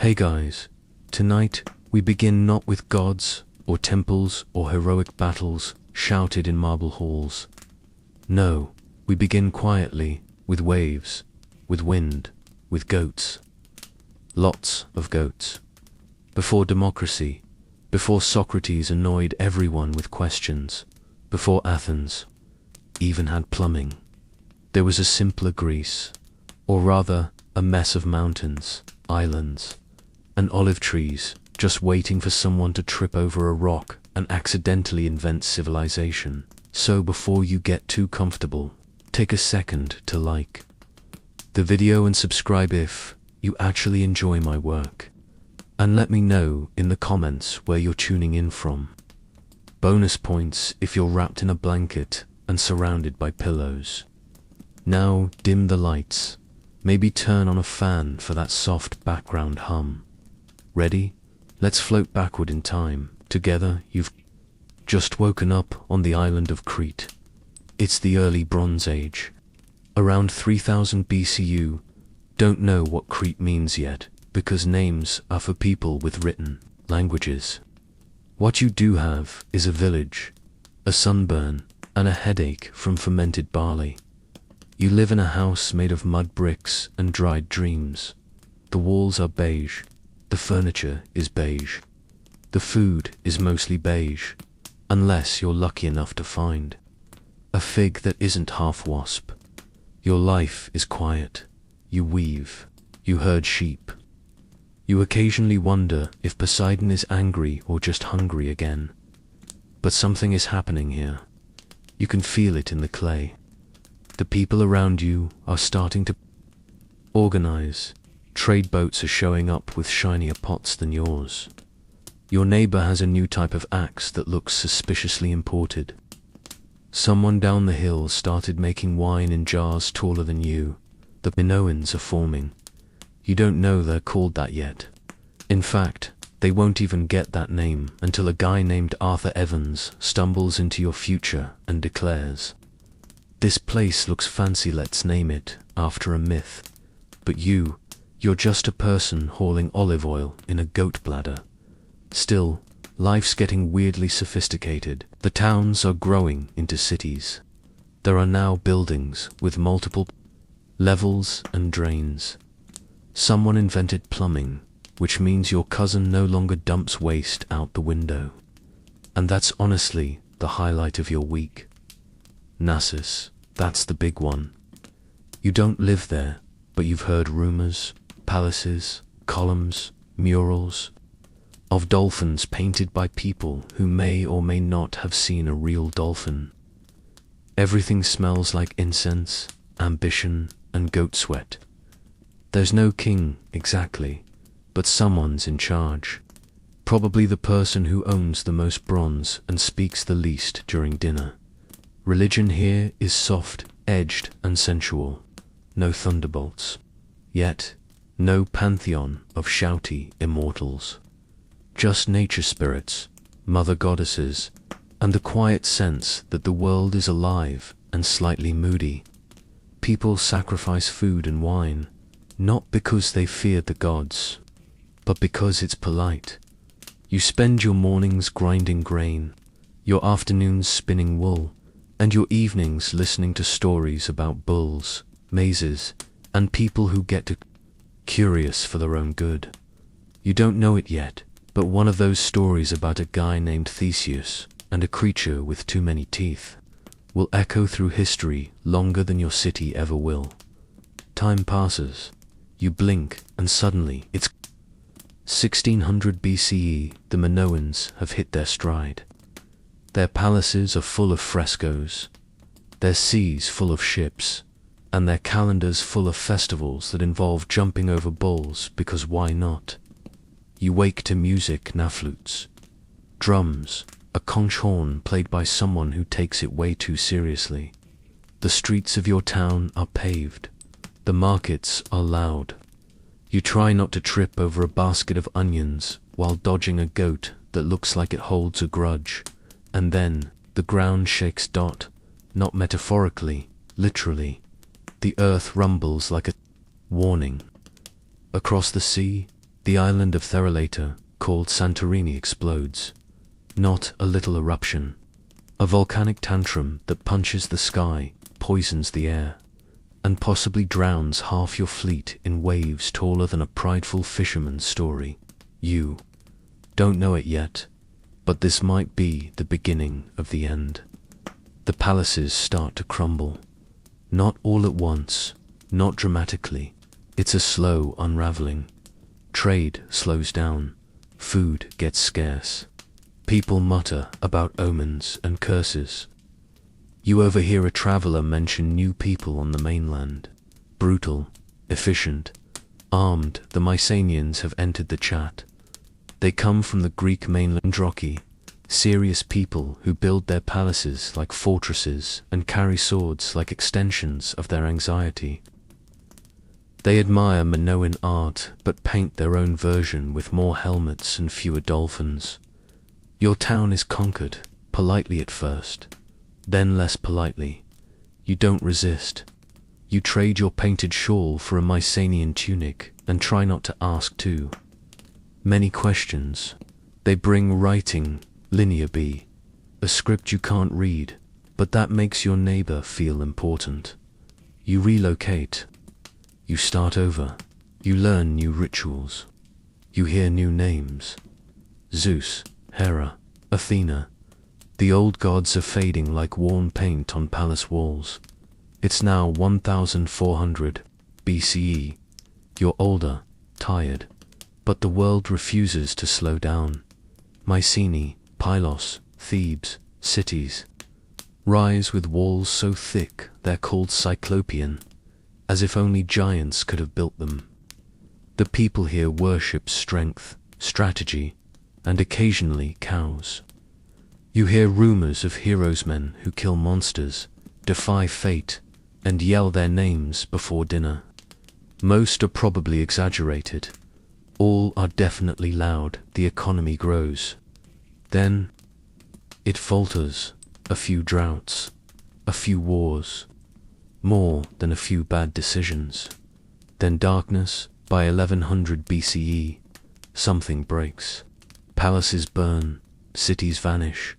Hey guys, tonight we begin not with gods or temples or heroic battles shouted in marble halls. No, we begin quietly with waves, with wind, with goats. Lots of goats. Before democracy, before Socrates annoyed everyone with questions, before Athens even had plumbing, there was a simpler Greece, or rather a mess of mountains, islands, and olive trees just waiting for someone to trip over a rock and accidentally invent civilization. So before you get too comfortable, take a second to like the video and subscribe if you actually enjoy my work. And let me know in the comments where you're tuning in from. Bonus points if you're wrapped in a blanket and surrounded by pillows. Now dim the lights. Maybe turn on a fan for that soft background hum. Ready? Let's float backward in time. Together, you've just woken up on the island of Crete. It's the early Bronze Age. Around 3000 BCU. Don't know what Crete means yet, because names are for people with written languages. What you do have is a village, a sunburn, and a headache from fermented barley. You live in a house made of mud bricks and dried dreams. The walls are beige. The furniture is beige. The food is mostly beige, unless you're lucky enough to find a fig that isn't half wasp. Your life is quiet. You weave. You herd sheep. You occasionally wonder if Poseidon is angry or just hungry again. But something is happening here. You can feel it in the clay. The people around you are starting to organize. Trade boats are showing up with shinier pots than yours. Your neighbor has a new type of axe that looks suspiciously imported. Someone down the hill started making wine in jars taller than you. The Minoans are forming. You don't know they're called that yet. In fact, they won't even get that name until a guy named Arthur Evans stumbles into your future and declares, "This place looks fancy, let's name it after a myth." But you're just a person hauling olive oil in a goat bladder. Still, life's getting weirdly sophisticated. The towns are growing into cities. There are now buildings with multiple levels and drains. Someone invented plumbing, which means your cousin no longer dumps waste out the window. And that's honestly the highlight of your week. Knossos, that's the big one. You don't live there, but you've heard rumors, palaces, columns, murals, of dolphins painted by people who may or may not have seen a real dolphin. Everything smells like incense, ambition, and goat sweat. There's no king, exactly, but someone's in charge. Probably the person who owns the most bronze and speaks the least during dinner. Religion here is soft, edged, and sensual. No thunderbolts. Yet, no pantheon of shouty immortals. Just nature spirits, mother goddesses, and the quiet sense that the world is alive and slightly moody. People sacrifice food and wine, not because they fear the gods, but because it's polite. You spend your mornings grinding grain, your afternoons spinning wool, and your evenings listening to stories about bulls, mazes, and people who get curious for their own good. You don't know it yet, but one of those stories about a guy named Theseus and a creature with too many teeth will echo through history longer than your city ever will. Time passes. You blink, and suddenly it's 1600 BCE. The Minoans have hit their stride. Their palaces are full of frescoes, their seas full of ships, and their calendars full of festivals that involve jumping over bulls, because why not? You wake to music, flutes, drums, a conch horn played by someone who takes it way too seriously. The streets of your town are paved. The markets are loud. You try not to trip over a basket of onions while dodging a goat that looks like it holds a grudge. And then the ground shakes. Not metaphorically, literally. The earth rumbles like a warning. Across the sea, The island of Theraleta, called Santorini, explodes. Not a little eruption. A volcanic tantrum that punches the sky, poisons the air, and possibly drowns half your fleet in waves taller than a prideful fisherman's story. You don't know it yet, but this might be the beginning of the end. The palaces start to crumble. Not all at once, not dramatically. It's a slow unraveling. Trade slows down. Food gets scarce. People mutter about omens and curses. You overhear a traveler mention new people on the mainland. Brutal, efficient, armed, the Mycenaeans have entered the chat. They come from the Greek mainland. Androchi, serious people who build their palaces like fortresses and carry swords like extensions of their anxiety. They admire Minoan art, but paint their own version with more helmets and fewer dolphins. Your town is conquered, politely at first, then less politely. You don't resist. You trade your painted shawl for a Mycenaean tunic and try not to ask too many questions. They bring writing, Linear B, a script you can't read, but that makes your neighbor feel important. You relocate. You start over. You learn new rituals. You hear new names. Zeus, Hera, Athena. The old gods are fading like worn paint on palace walls. It's now 1400 BCE. You're older, tired, but the world refuses to slow down. Mycenae, Pylos, Thebes, cities rise with walls so thick they're called Cyclopean, as if only giants could have built them. The people here worship strength, strategy, and occasionally cows. You hear rumors of heroes men who kill monsters, defy fate, and yell their names before dinner. Most are probably exaggerated. All are definitely loud. The economy grows. Then it falters. A few droughts, a few wars, more than a few bad decisions. Then darkness. By 1100 BCE, something breaks. Palaces burn, cities vanish,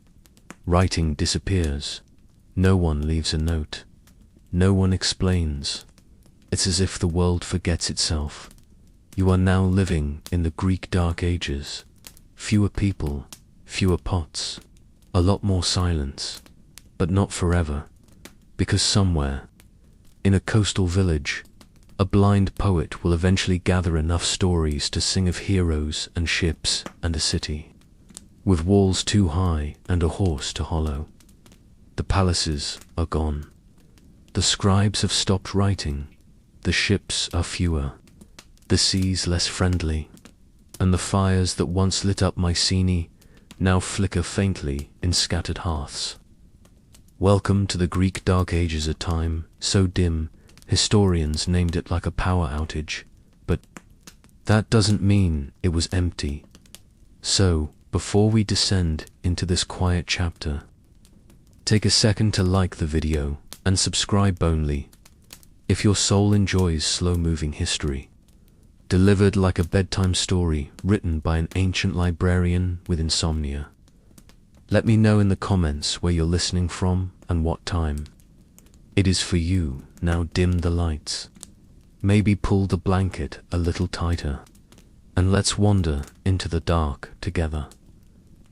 writing disappears. No one leaves a note. No one explains. It's as if the world forgets itself. You are now living in the Greek Dark Ages. Fewer people, fewer pots, a lot more silence, but not forever, because somewhere, in a coastal village, a blind poet will eventually gather enough stories to sing of heroes and ships and a city, with walls too high and a horse to hollow. The palaces are gone. The scribes have stopped writing. The ships are fewer. The seas less friendly. And the fires that once lit up Mycenae now flicker faintly in scattered hearths. Welcome to the Greek Dark Ages, a time so dim historians named it like a power outage, but that doesn't mean it was empty. So, before we descend into this quiet chapter, take a second to like the video and subscribe only if your soul enjoys slow-moving history, delivered like a bedtime story written by an ancient librarian with insomnia. Let me know in the comments where you're listening from and what time it is for you. Now dim the lights. Maybe pull the blanket a little tighter, and let's wander into the dark together.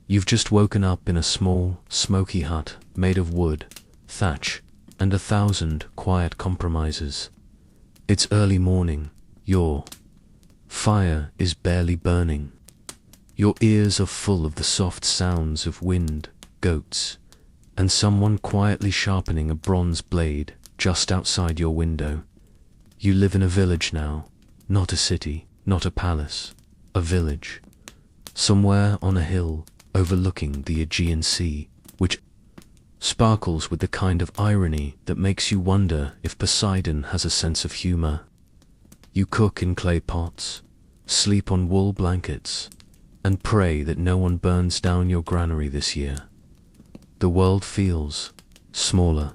You've just woken up in a small, smoky hut made of wood, thatch, and 1,000 quiet compromises. It's early morning. Your fire is barely burning. Your ears are full of the soft sounds of wind, goats, and someone quietly sharpening a bronze blade just outside your window. You live in a village now, not a city, not a palace, a village. Somewhere on a hill overlooking the Aegean Sea, which sparkles with the kind of irony that makes you wonder if Poseidon has a sense of humor. You cook in clay pots, sleep on wool blankets, and pray that no one burns down your granary this year. The world feels smaller.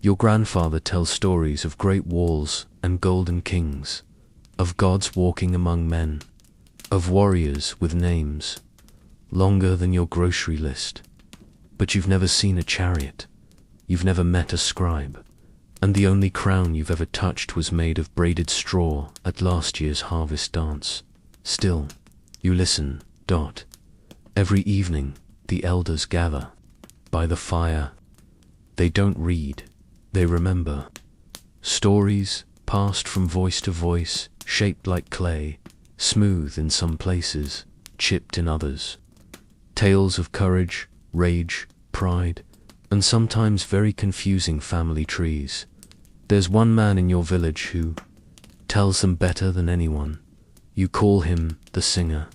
Your grandfather tells stories of great walls and golden kings, of gods walking among men, of warriors with names longer than your grocery list. But you've never seen a chariot, you've never met a scribe, and the only crown you've ever touched was made of braided straw at last year's harvest dance. Still, you listen. Every evening, the elders gather by the fire. They don't read, they remember. Stories passed from voice to voice, shaped like clay, smooth in some places, chipped in others. Tales of courage, rage, pride, and sometimes very confusing family trees. There's one man in your village who tells them better than anyone. You call him the singer.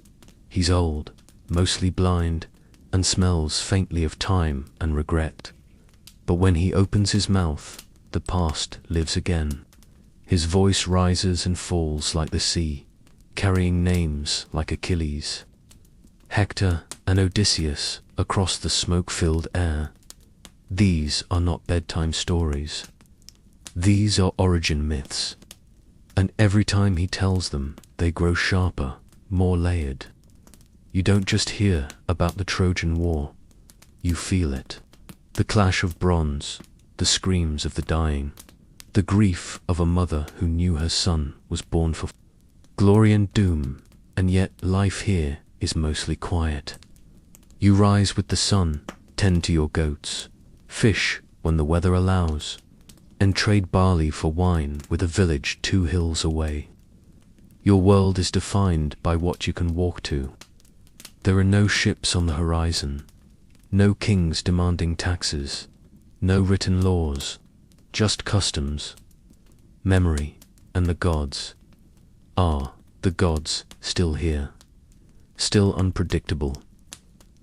He's old, mostly blind, and smells faintly of time and regret. But when he opens his mouth, the past lives again. His voice rises and falls like the sea, carrying names like Achilles, Hector, and Odysseus across the smoke-filled air. These are not bedtime stories. These are origin myths. And every time he tells them, they grow sharper, more layered. You don't just hear about the Trojan War. You feel it. The clash of bronze, the screams of the dying, the grief of a mother who knew her son was born for glory and doom, and yet life here is mostly quiet. You rise with the sun, tend to your goats, fish when the weather allows, and trade barley for wine with a village 2 hills away. Your world is defined by what you can walk to. There are no ships on the horizon, no kings demanding taxes, no written laws, just customs, memory, and the gods. Are the gods still here? Still unpredictable?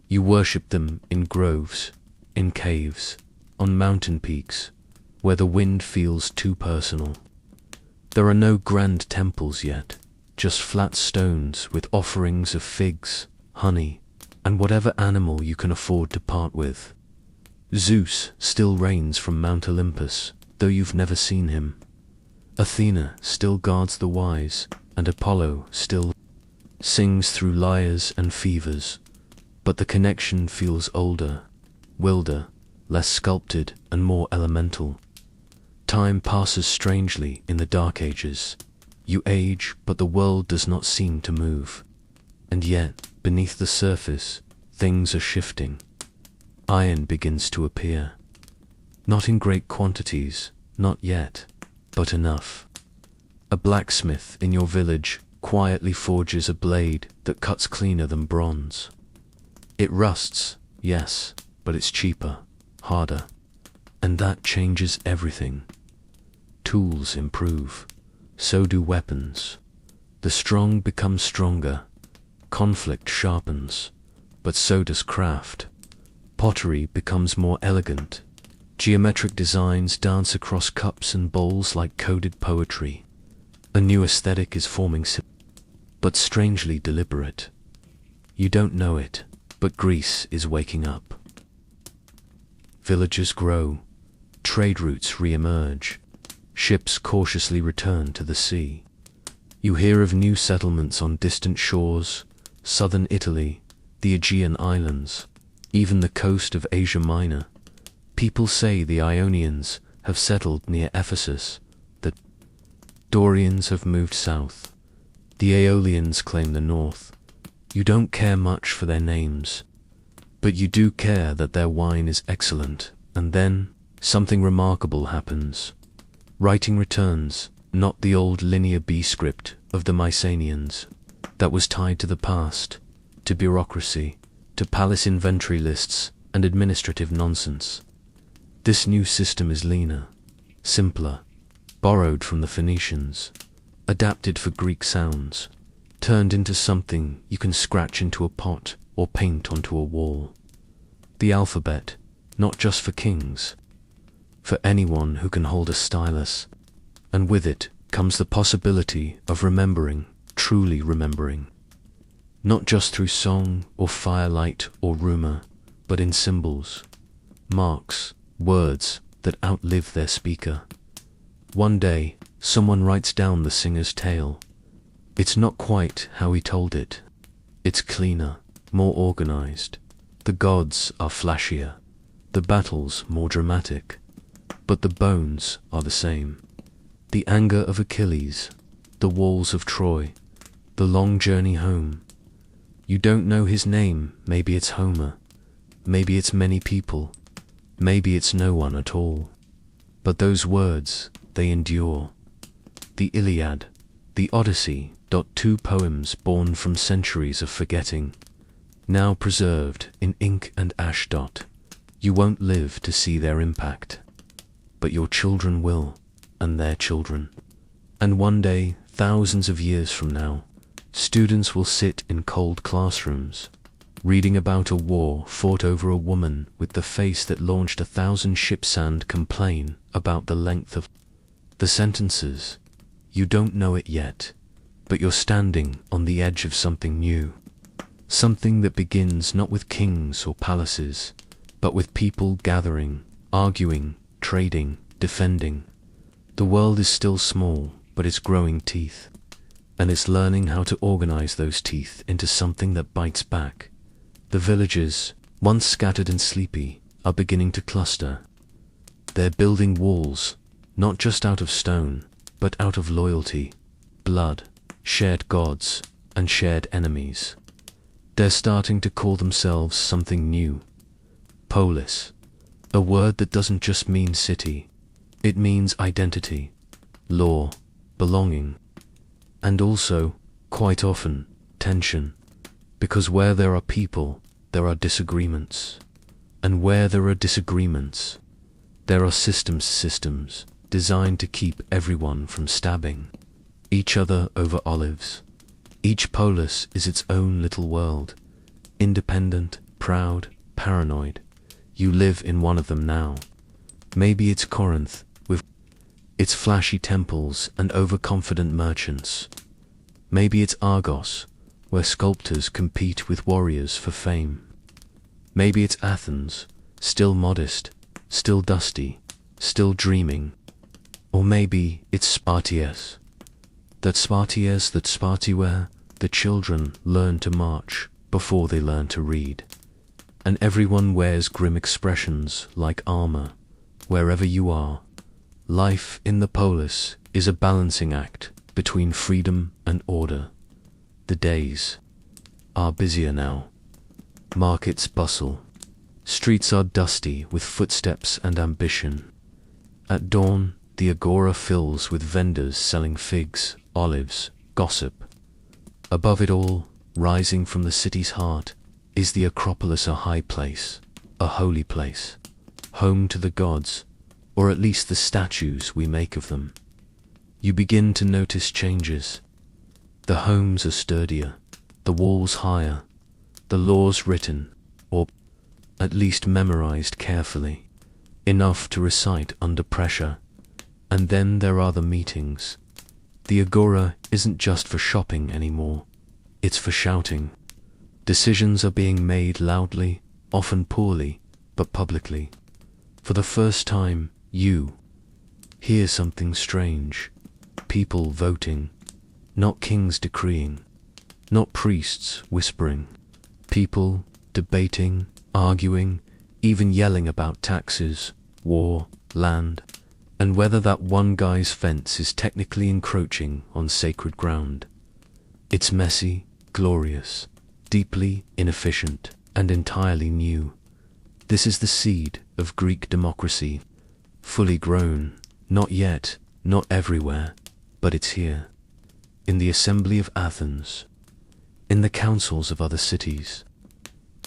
You worship them in groves, in caves, on mountain peaks, where the wind feels too personal. There are no grand temples yet, just flat stones with offerings of figs, honey, and whatever animal you can afford to part with. Zeus still reigns from Mount Olympus, though you've never seen him. Athena still guards the wise, and Apollo still sings through lyres and fevers, but the connection feels older, wilder, less sculpted, and more elemental. Time passes strangely in the Dark Ages. You age, but the world does not seem to move. And yet, beneath the surface, things are shifting. Iron begins to appear. Not in great quantities, not yet, but enough. A blacksmith in your village quietly forges a blade that cuts cleaner than bronze. It rusts, yes, but it's cheaper, harder, and that changes everything. Tools improve, so do weapons. The strong become stronger, conflict sharpens, but so does craft. Pottery becomes more elegant. Geometric designs dance across cups and bowls like coded poetry. A new aesthetic is forming, but strangely deliberate. You don't know it, but Greece is waking up. Villages grow, trade routes re-emerge, ships cautiously return to the sea. You hear of new settlements on distant shores, southern Italy, the Aegean Islands, even the coast of Asia Minor. People say the Ionians have settled near Ephesus, the Dorians have moved south, the Aeolians claim the north. You don't care much for their names, but you do care that their wine is excellent, and then something remarkable happens. Writing returns, not the old linear B script of the Mycenaeans that was tied to the past, to bureaucracy, to palace inventory lists and administrative nonsense. This new system is leaner, simpler, borrowed from the Phoenicians, adapted for Greek sounds, turned into something you can scratch into a pot or paint onto a wall. The alphabet, not just for kings, for anyone who can hold a stylus, and with it comes the possibility of remembering, truly remembering. Not just through song or firelight or rumor, but in symbols, marks, words that outlive their speaker. One day, someone writes down the singer's tale. It's not quite how he told it. It's cleaner, more organized. The gods are flashier, the battles more dramatic, but the bones are the same. The anger of Achilles, the walls of Troy, the long journey home. You don't know his name, maybe it's Homer, maybe it's many people, maybe it's no one at all. But those words, they endure. The Iliad, the Odyssey, two poems born from centuries of forgetting, now preserved in ink and ash. You won't live to see their impact, but your children will, and their children. And one day, thousands of years from now, students will sit in cold classrooms, reading about a war fought over a woman with the face that launched 1,000 ships and complain about the length of the sentences. You don't know it yet, but you're standing on the edge of something new. Something that begins not with kings or palaces, but with people gathering, arguing, trading, defending. The world is still small, but it's growing teeth. And it's learning how to organize those teeth into something that bites back. The villages, once scattered and sleepy, are beginning to cluster. They're building walls, not just out of stone, but out of loyalty, blood, shared gods, and shared enemies. They're starting to call themselves something new. Polis, a word that doesn't just mean city. It means identity, law, belonging, and also, quite often, tension. Because where there are people, there are disagreements. And where there are disagreements, there are systems designed to keep everyone from stabbing each other over olives. Each polis is its own little world, independent, proud, paranoid. You live in one of them now. Maybe it's Corinth, with its flashy temples and overconfident merchants. Maybe it's Argos, where sculptors compete with warriors for fame. Maybe it's Athens, still modest, still dusty, still dreaming. Or maybe it's Spartius, that Sparti where the children learn to march before they learn to read. And everyone wears grim expressions like armor, wherever you are. Life in the polis is a balancing act between freedom and order. The days are busier now. Markets bustle. Streets are dusty with footsteps and ambition. At dawn, the agora fills with vendors selling figs, olives, gossip. Above it all, rising from the city's heart, is the Acropolis, a high place, a holy place, home to the gods, or at least the statues we make of them. You begin to notice changes. The homes are sturdier, the walls higher, the laws written, or at least memorized carefully, enough to recite under pressure. And then there are the meetings. The agora isn't just for shopping anymore, it's for shouting. Decisions are being made loudly, often poorly, but publicly. For the first time, you hear something strange. People voting, not kings decreeing, not priests whispering. People debating, arguing, even yelling about taxes, war, land, and whether that one guy's fence is technically encroaching on sacred ground. It's messy, glorious, deeply inefficient, and entirely new. This is the seed of Greek democracy, fully grown, not yet, not everywhere, but it's here. In the assembly of Athens, in the councils of other cities,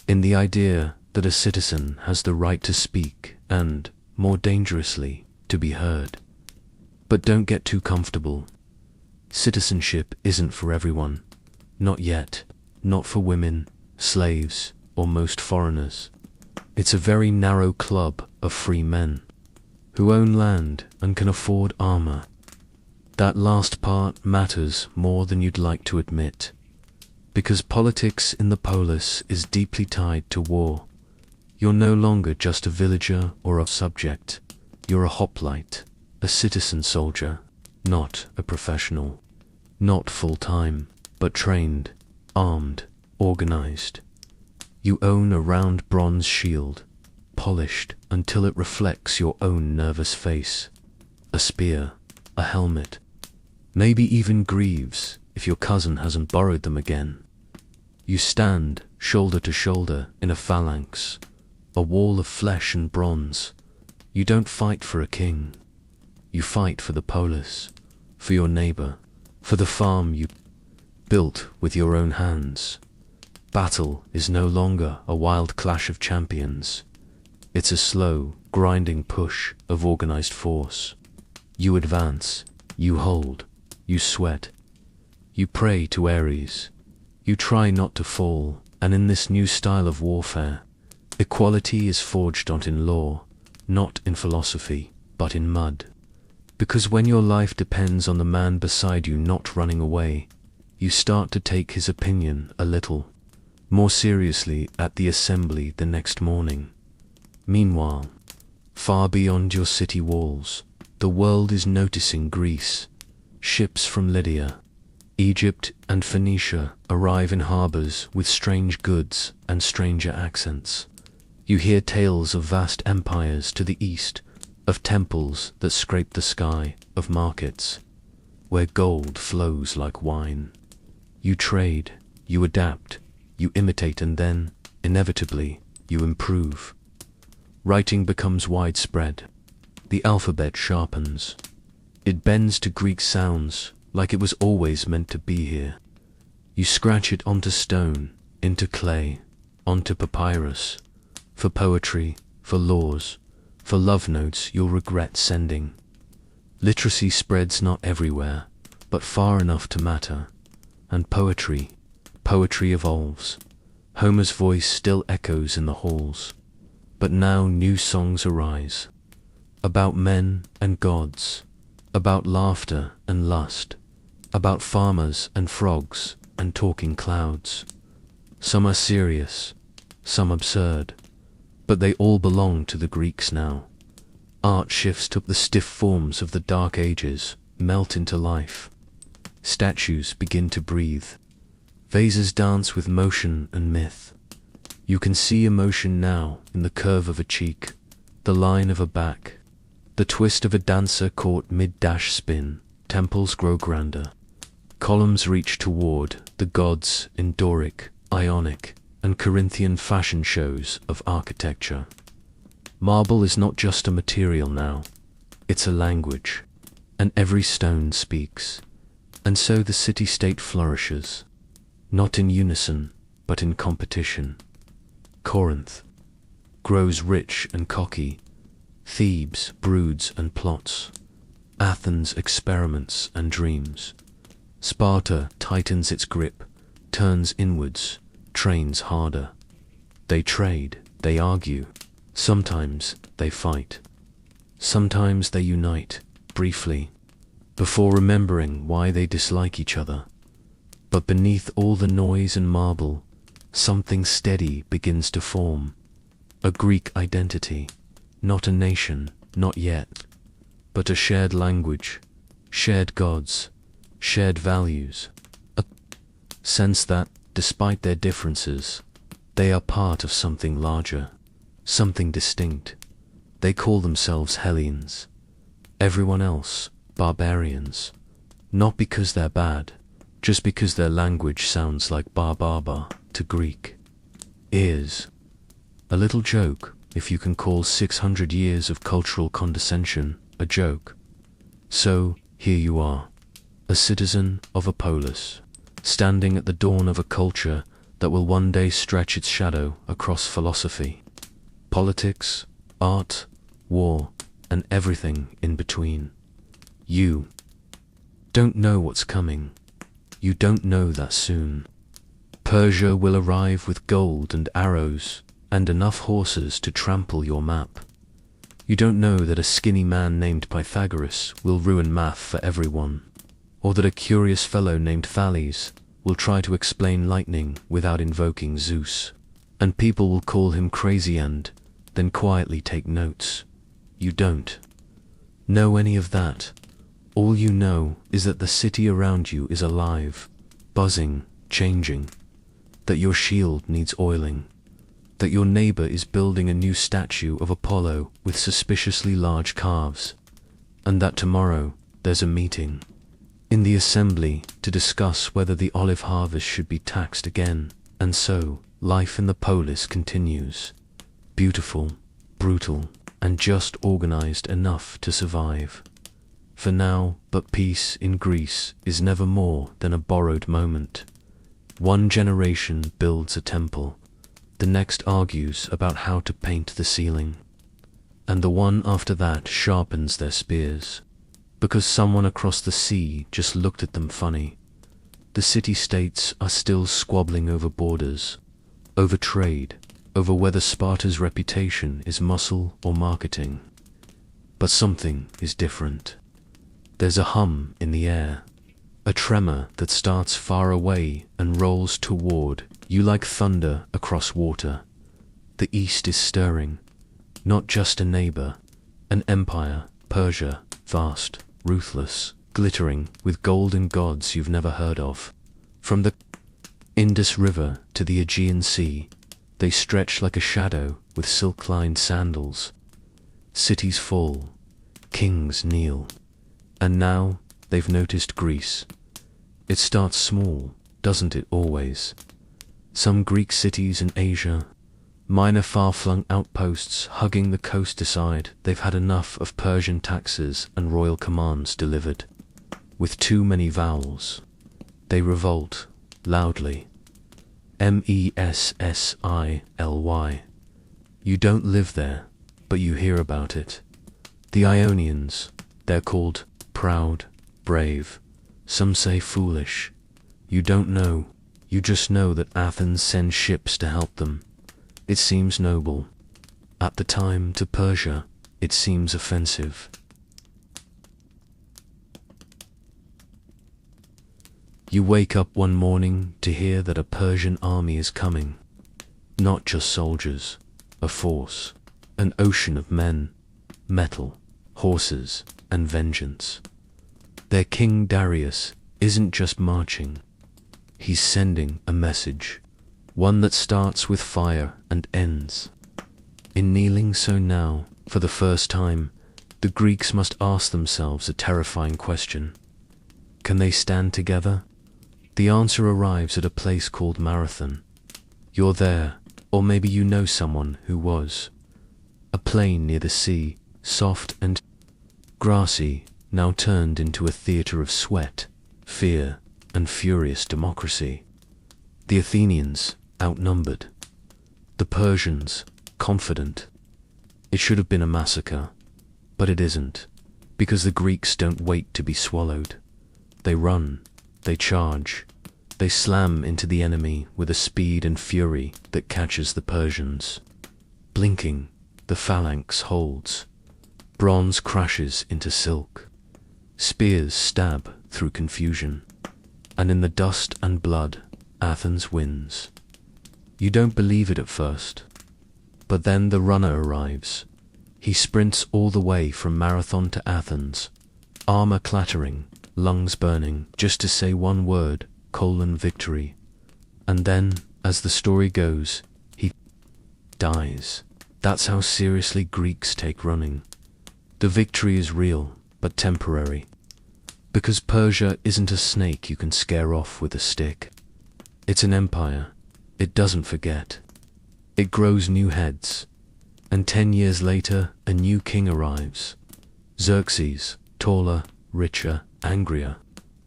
in the idea that a citizen has the right to speak and, more dangerously, to be heard. But don't get too comfortable. Citizenship isn't for everyone. Not yet. Not for women, slaves, or most foreigners. It's a very narrow club of free men who own land and can afford armor. That last part matters more than you'd like to admit, because politics in the polis is deeply tied to war. You're no longer just a villager or a subject. You're a hoplite, a citizen soldier, not a professional. Not full-time, but trained, armed, organized. You own a round bronze shield, polished until it reflects your own nervous face. A spear, a helmet, maybe even greaves if your cousin hasn't borrowed them again. You stand shoulder to shoulder in a phalanx, a wall of flesh and bronze. You don't fight for a king. You fight for the polis, for your neighbor, for the farm you built with your own hands. Battle is no longer a wild clash of champions. It's a slow, grinding push of organized force. You advance, you hold, you sweat. You pray to Ares. You try not to fall, and in this new style of warfare, equality is forged not in law, not in philosophy, but in mud. Because when your life depends on the man beside you not running away, you start to take his opinion a little more seriously at the assembly the next morning. Meanwhile, far beyond your city walls, the world is noticing Greece. Ships from Lydia, Egypt and Phoenicia arrive in harbors with strange goods and stranger accents. You hear tales of vast empires to the east, of temples that scrape the sky, of markets where gold flows like wine. You trade, you adapt, you imitate, and then, inevitably, you improve. Writing becomes widespread. The alphabet sharpens. It bends to Greek sounds like it was always meant to be here. You scratch it onto stone, into clay, onto papyrus. For poetry, for laws, for love notes you'll regret sending. Literacy spreads not everywhere, but far enough to matter. And poetry evolves. Homer's voice still echoes in the halls. But now new songs arise. About men and gods. About laughter and lust. About farmers and frogs and talking clouds. Some are serious, some absurd. But they all belong to the Greeks now. Art shifts to the stiff forms of the Dark Ages, melt into life. Statues begin to breathe. Vases dance with motion and myth. You can see emotion now in the curve of a cheek, the line of a back, the twist of a dancer caught mid-dash spin. Temples grow grander. Columns reach toward the gods in Doric, Ionic, and Corinthian fashion shows of architecture. Marble is not just a material now, it's a language, and every stone speaks. And so the city-state flourishes, not in unison, but in competition. Corinth grows rich and cocky. Thebes broods and plots. Athens experiments and dreams. Sparta tightens its grip, turns inwards, trains harder. They trade, they argue. Sometimes they fight. Sometimes they unite, briefly, before remembering why they dislike each other. But beneath all the noise and marble, something steady begins to form. A Greek identity, not a nation, not yet, but a shared language, shared gods, shared values. A sense that, despite their differences, they are part of something larger, something distinct. They call themselves Hellenes. Everyone else, barbarians. Not because they're bad, just because their language sounds like bar to Greek ears. A little joke, if you can call 600 years of cultural condescension a joke. So, here you are, a citizen of a polis, standing at the dawn of a culture that will one day stretch its shadow across philosophy, politics, art, war, and everything in between. You don't know what's coming. You don't know that soon Persia will arrive with gold and arrows and enough horses to trample your map. You don't know that a skinny man named Pythagoras will ruin math for everyone, or that a curious fellow named Thales will try to explain lightning without invoking Zeus, and people will call him crazy and then quietly take notes. You don't know any of that. All you know is that the city around you is alive, buzzing, changing, that your shield needs oiling, that your neighbor is building a new statue of Apollo with suspiciously large calves, and that tomorrow there's a meeting in the assembly to discuss whether the olive harvest should be taxed again. And so, life in the polis continues, beautiful, brutal, and just organized enough to survive. For now, but peace in Greece is never more than a borrowed moment. One generation builds a temple, the next argues about how to paint the ceiling, and the one after that sharpens their spears, because someone across the sea just looked at them funny. The city-states are still squabbling over borders, over trade, over whether Sparta's reputation is muscle or marketing. But something is different. There's a hum in the air, a tremor that starts far away and rolls toward you like thunder across water. The East is stirring, not just a neighbor, an empire, Persia, vast, ruthless, glittering with golden gods you've never heard of. From the Indus River to the Aegean Sea, they stretch like a shadow with silk-lined sandals. Cities fall, kings kneel, and now they've noticed Greece. It starts small, doesn't it always? Some Greek cities in Asia, minor far-flung outposts hugging the coast, decide they've had enough of Persian taxes and royal commands delivered. With too many vowels, they revolt, loudly. Messily. You don't live there, but you hear about it. The Ionians, they're called proud, brave, some say foolish. You don't know, you just know that Athens sends ships to help them. It seems noble. At the time, to Persia, it seems offensive. You wake up one morning to hear that a Persian army is coming. Not just soldiers, a force, an ocean of men, metal, horses, and vengeance. Their king Darius isn't just marching. He's sending a message, one that starts with fire and ends in kneeling. So now, for the first time, the Greeks must ask themselves a terrifying question. Can they stand together? The answer arrives at a place called Marathon. You're there, or maybe you know someone who was. A plain near the sea, soft and grassy, now turned into a theater of sweat, fear, and furious democracy. The Athenians, outnumbered. The Persians, confident. It should have been a massacre, but it isn't, because the Greeks don't wait to be swallowed. They run, they charge, they slam into the enemy with a speed and fury that catches the Persians. Blinking, the phalanx holds. Bronze crashes into silk. Spears stab through confusion. And in the dust and blood, Athens wins. You don't believe it at first. But then the runner arrives. He sprints all the way from Marathon to Athens, armor clattering, lungs burning, just to say one word, victory. And then, as the story goes, he dies. That's how seriously Greeks take running. The victory is real, but temporary. Because Persia isn't a snake you can scare off with a stick. It's an empire. It doesn't forget. It grows new heads. And 10 years later, a new king arrives. Xerxes, taller, richer, angrier.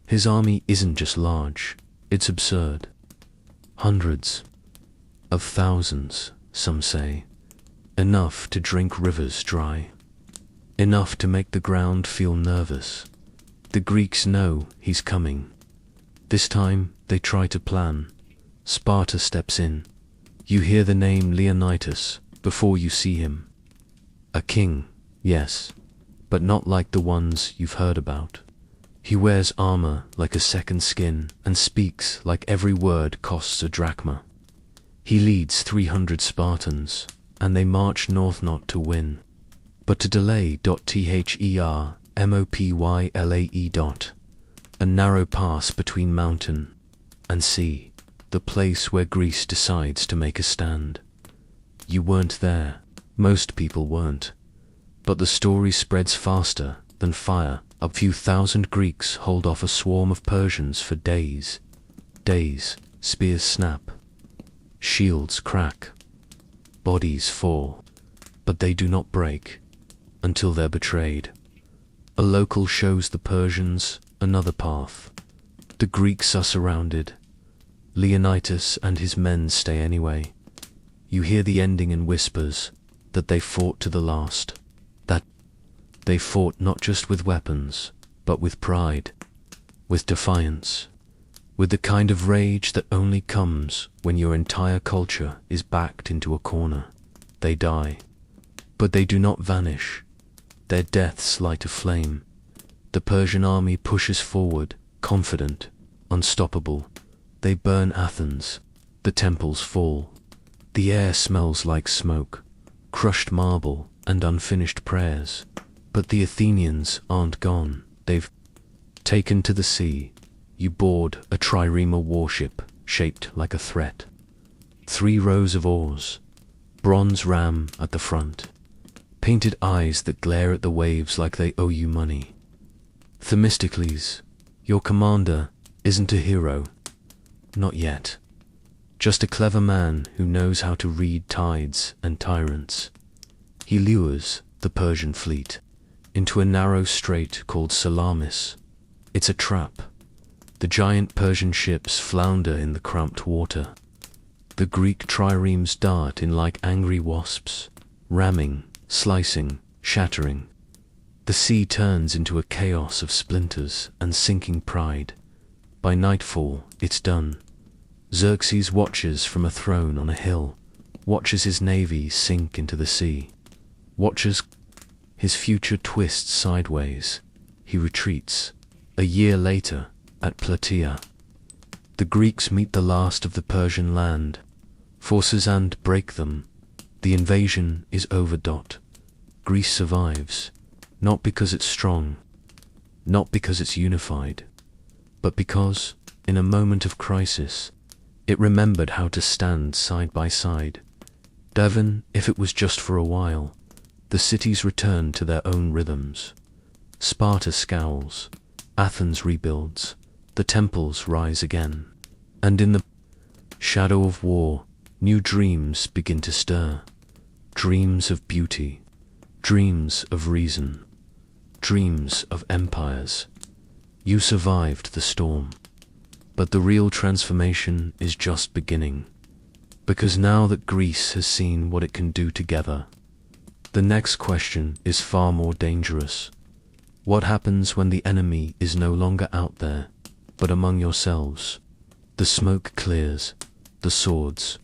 His army isn't just large, it's absurd. Hundreds of thousands, some say. Enough to drink rivers dry. Enough to make the ground feel nervous. The Greeks know he's coming. This time, they try to plan. Sparta steps in. You hear the name Leonidas before you see him. A king, yes, but not like the ones you've heard about. He wears armor like a second skin and speaks like every word costs a drachma. He leads 300 Spartans, and they march north not to win, but to delay. mopyle. A narrow pass between mountain and sea, the place where Greece decides to make a stand. You weren't there, most people weren't, but the story spreads faster than fire. A few thousand Greeks hold off a swarm of Persians for days. Days, spears snap, shields crack, bodies fall, but they do not break until they're betrayed. A local shows the Persians another path. The Greeks are surrounded. Leonidas and his men stay anyway. You hear the ending in whispers, that they fought to the last, that they fought not just with weapons, but with pride, with defiance, with the kind of rage that only comes when your entire culture is backed into a corner. They die, but they do not vanish. Their deaths light a flame. The Persian army pushes forward, confident, unstoppable. They burn Athens. The temples fall. The air smells like smoke, crushed marble, and unfinished prayers. But the Athenians aren't gone. They've taken to the sea. You board a trireme warship shaped like a threat. 3 rows of oars, bronze ram at the front, painted eyes that glare at the waves like they owe you money. Themistocles, your commander, isn't a hero. Not yet. Just a clever man who knows how to read tides and tyrants. He lures the Persian fleet into a narrow strait called Salamis. It's a trap. The giant Persian ships flounder in the cramped water. The Greek triremes dart in like angry wasps, ramming, slicing, shattering. The sea turns into a chaos of splinters and sinking pride. By nightfall, it's done. Xerxes watches from a throne on a hill, watches his navy sink into the sea, watches his future twist sideways. He retreats. A year later, at Plataea, the Greeks meet the last of the Persian land, forces and break them. The invasion is over. Greece survives, not because it's strong, not because it's unified, but because, in a moment of crisis, it remembered how to stand side by side. Even if it was just for a while, the cities return to their own rhythms. Sparta scowls, Athens rebuilds, the temples rise again, and in the shadow of war, new dreams begin to stir. Dreams of beauty, dreams of reason, dreams of empires. You survived the storm. But the real transformation is just beginning, because now that Greece has seen what it can do together, the next question is far more dangerous. What happens when the enemy is no longer out there, but among yourselves? The smoke clears, the swords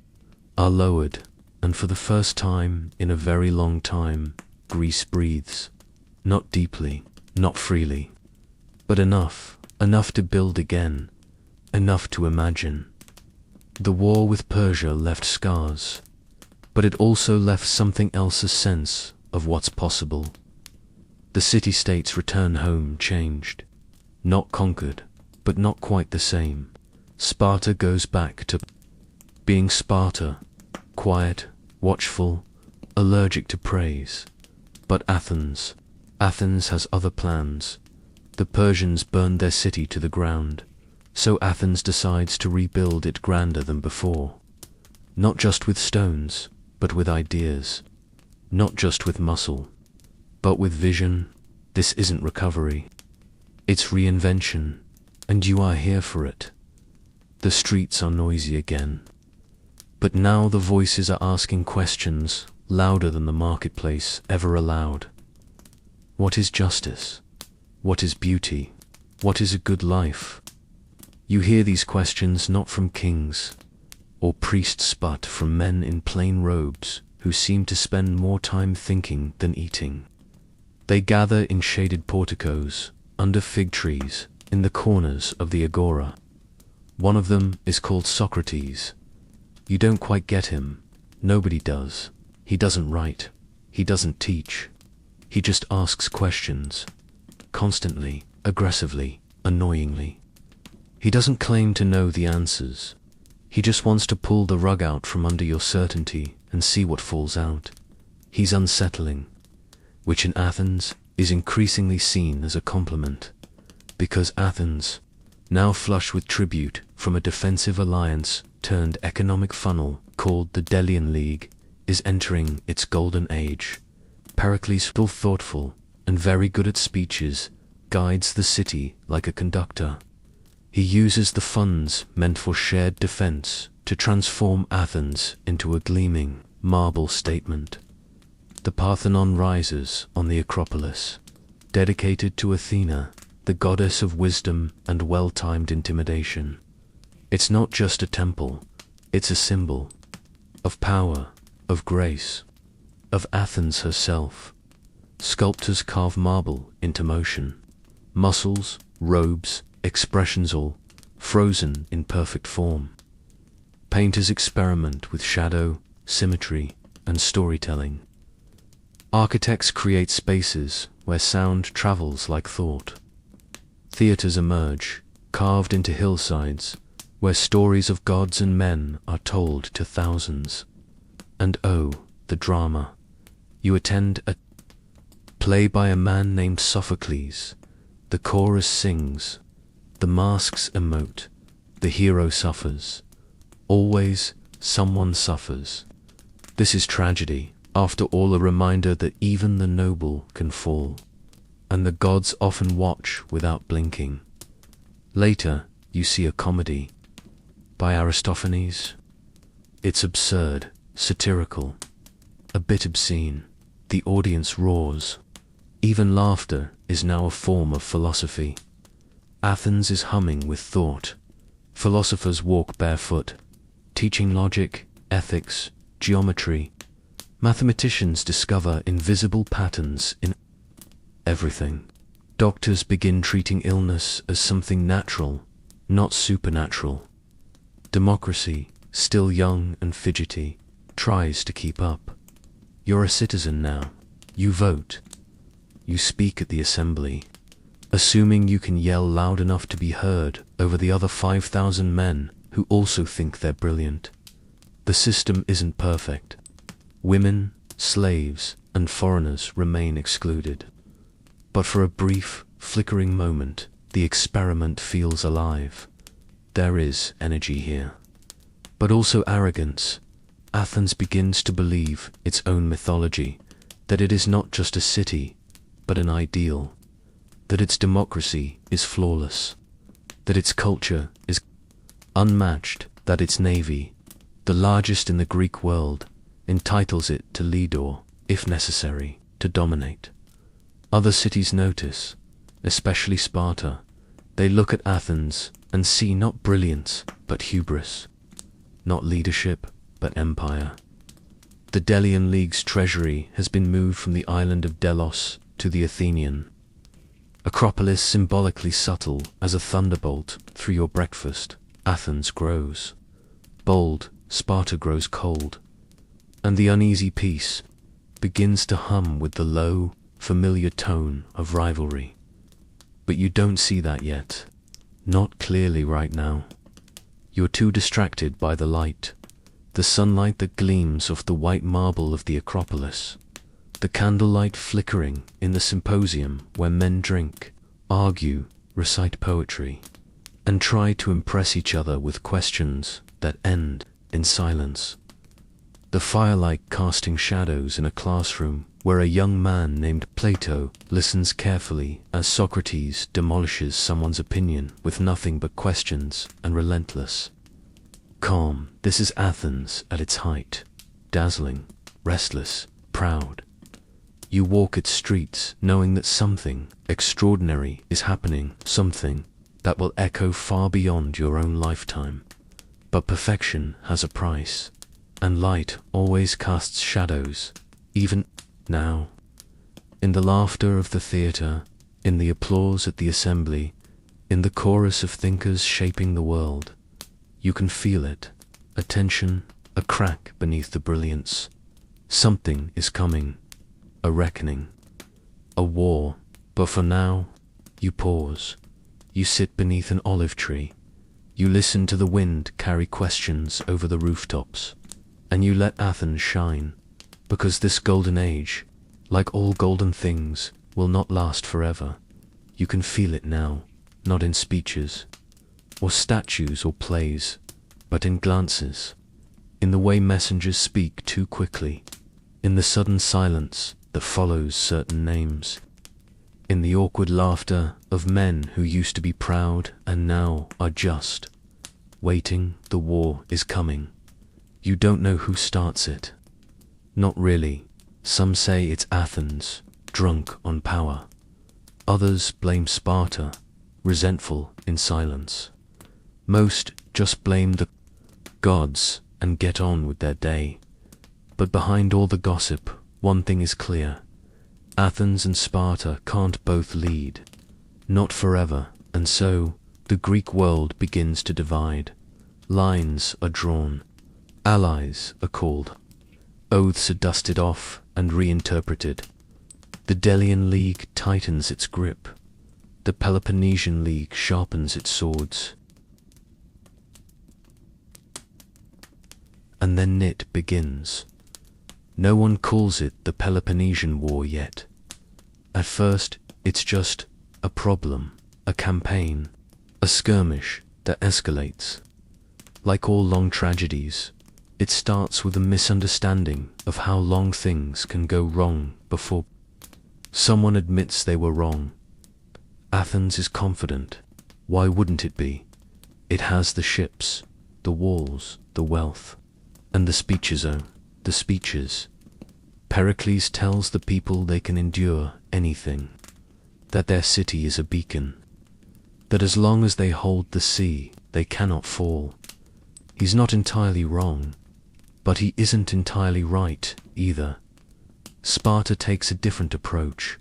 are lowered, and for the first time in a very long time, Greece breathes. Not deeply, not freely, but enough to build again. Enough to imagine. The war with Persia left scars, but it also left something else, a sense of what's possible. The city-states return home changed, not conquered, but not quite the same. Sparta goes back to being Sparta, quiet, watchful, allergic to praise. But Athens has other plans. The Persians burned their city to the ground. So Athens decides to rebuild it grander than before. Not just with stones, but with ideas. Not just with muscle, but with vision. This isn't recovery. It's reinvention, and you are here for it. The streets are noisy again. But now the voices are asking questions louder than the marketplace ever allowed. What is justice? What is beauty? What is a good life? You hear these questions not from kings or priests, but from men in plain robes who seem to spend more time thinking than eating. They gather in shaded porticos, under fig trees, in the corners of the agora. One of them is called Socrates. You don't quite get him. Nobody does. He doesn't write. He doesn't teach. He just asks questions. constantly, aggressively, annoyingly. He doesn't claim to know the answers. He just wants to pull the rug out from under your certainty and see what falls out. He's unsettling, which in Athens is increasingly seen as a compliment, because Athens, now flush with tribute from a defensive alliance turned economic funnel called the Delian League, is entering its golden age. Pericles, still thoughtful and very good at speeches, guides the city like a conductor. He uses the funds meant for shared defense to transform Athens into a gleaming marble statement. The Parthenon rises on the Acropolis, dedicated to Athena, the goddess of wisdom and well-timed intimidation. It's not just a temple, it's a symbol of power, of grace, of Athens herself. Sculptors carve marble into motion. Muscles, robes, expressions all frozen in perfect form. Painters experiment with shadow, symmetry, and storytelling. Architects create spaces where sound travels like thought. Theaters emerge, carved into hillsides, where stories of gods and men are told to thousands. And oh, the drama. You attend a play by a man named Sophocles. The chorus sings, the masks emote, the hero suffers. Always, someone suffers. This is tragedy, after all, a reminder that even the noble can fall, and the gods often watch without blinking. Later, you see a comedy by Aristophanes. It's absurd, satirical, a bit obscene. The audience roars. Even laughter is now a form of philosophy. Athens is humming with thought. Philosophers walk barefoot, teaching logic, ethics, geometry. Mathematicians discover invisible patterns in everything. Doctors begin treating illness as something natural, not supernatural. Democracy, still young and fidgety, tries to keep up. You're a citizen now. You vote. You speak at the assembly, assuming you can yell loud enough to be heard over the other 5,000 men who also think they're brilliant. The system isn't perfect. Women, slaves, and foreigners remain excluded. But for a brief, flickering moment, the experiment feels alive. There is energy here. But also arrogance. Athens begins to believe its own mythology, that it is not just a city, but an ideal, that its democracy is flawless, that its culture is unmatched, that its navy, the largest in the Greek world, entitles it to lead or, if necessary, to dominate. Other cities notice, especially Sparta. They look at Athens and see not brilliance, but hubris, not leadership, but empire. The Delian League's treasury has been moved from the island of Delos to the Athenian Acropolis, symbolically subtle as a thunderbolt through your breakfast. Athens grows bold, Sparta grows cold, and the uneasy peace begins to hum with the low, familiar tone of rivalry. But you don't see that yet. Not clearly right now. You're too distracted by the light. The sunlight that gleams off the white marble of the Acropolis. The candlelight flickering in the symposium where men drink, argue, recite poetry, and try to impress each other with questions that end in silence. The firelight casting shadows in a classroom where a young man named Plato listens carefully as Socrates demolishes someone's opinion with nothing but questions, and relentless. Calm. This is Athens at its height. Dazzling, restless, proud. You walk its streets knowing that something extraordinary is happening, something that will echo far beyond your own lifetime. But perfection has a price, and light always casts shadows, even now. In the laughter of the theatre, in the applause at the assembly, in the chorus of thinkers shaping the world, you can feel it, a tension, a crack beneath the brilliance. Something is coming, a reckoning, a war, but for now, You pause. You sit beneath an olive tree. You listen to the wind carry questions over the rooftops. And you let Athens shine, because this golden age, like all golden things, will not last forever. You can feel it now, not in speeches, or statues or plays, but in glances, in the way messengers speak too quickly, in the sudden silence that follows certain names, in the awkward laughter of men who used to be proud and now are just waiting. The war is coming. You don't know who starts it. Not really. Some say it's Athens, drunk on power. Others blame Sparta, resentful in silence. Most just blame the gods and get on with their day. But behind all the gossip, one thing is clear. Athens and Sparta can't both lead. Not forever, and so the Greek world begins to divide. Lines are drawn. Allies are called. Oaths are dusted off and reinterpreted. The Delian League tightens its grip. The Peloponnesian League sharpens its swords. And then it begins. No one calls it the Peloponnesian War yet. At first, it's just a problem, a campaign, a skirmish that escalates. Like all long tragedies, it starts with a misunderstanding of how long things can go wrong before someone admits they were wrong. Athens is confident. Why wouldn't it be? It has the ships, the walls, the wealth, and the speeches. The speeches. Pericles tells the people they can endure anything, that their city is a beacon, that as long as they hold the sea, they cannot fall. He's not entirely wrong, but he isn't entirely right either. Sparta takes a different approach.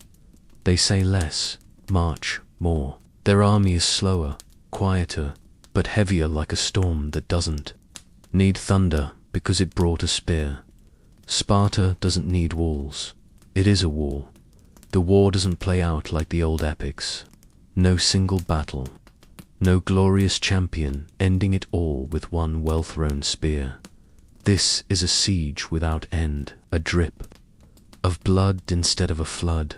They say less, march more. Their army is slower, quieter, but heavier, like a storm that doesn't need thunder because it brought a spear. Sparta doesn't need walls. It is a wall. The war doesn't play out like the old epics. No single battle. No glorious champion ending it all with one well-thrown spear. This is a siege without end, a drip of blood instead of a flood.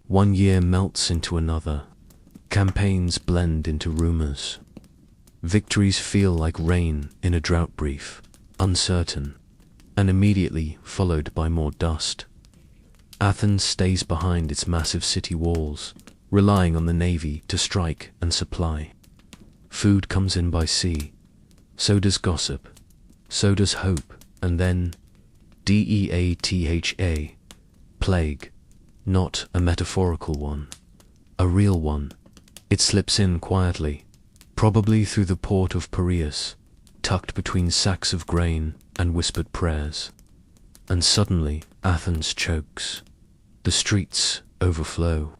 One year melts into another. Campaigns blend into rumors. Victories feel like rain in a drought brief, uncertain, and immediately followed by more dust. Athens stays behind its massive city walls, relying on the navy to strike and supply. Food comes in by sea. So does gossip. So does hope. And then Deatha, plague. Not a metaphorical one. A real one. It slips in quietly, probably through the port of Piraeus, tucked between sacks of grain and whispered prayers. And suddenly Athens chokes. The streets overflow.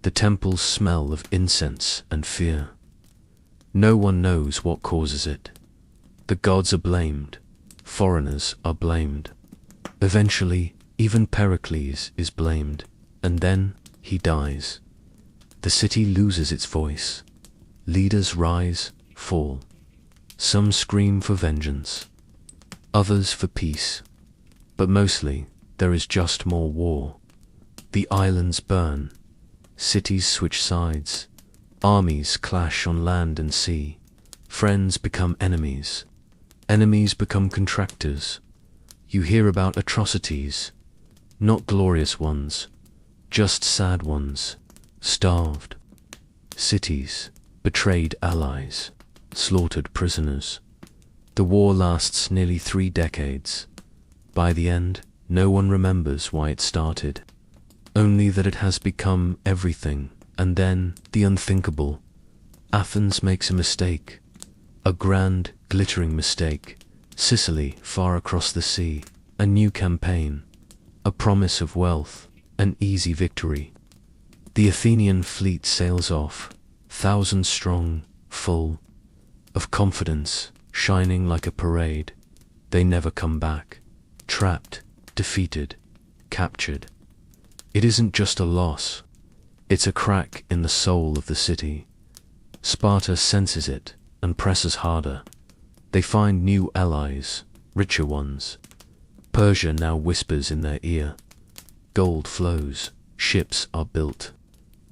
The temples smell of incense and fear. No one knows what causes it. The gods are blamed. Foreigners are blamed. Eventually, even Pericles is blamed. And then he dies. The city loses its voice. Leaders rise, fall. Some scream for vengeance. Others for peace. But mostly, there is just more war. The islands burn. Cities switch sides. Armies clash on land and sea. Friends become enemies. Enemies become contractors. You hear about atrocities. Not glorious ones. Just sad ones. Starved. Cities. Betrayed allies. Slaughtered prisoners. The war lasts nearly 3 decades. By the end, no one remembers why it started. Only that it has become everything. And then, the unthinkable. Athens makes a mistake. A grand, glittering mistake. Sicily, far across the sea. A new campaign. A promise of wealth. An easy victory. The Athenian fleet sails off. 1,000 strong, full of confidence, shining like a parade. They never come back. Trapped, defeated, captured. It isn't just a loss. It's a crack in the soul of the city. Sparta senses it and presses harder. They find new allies, richer ones. Persia now whispers in their ear. Gold flows, ships are built,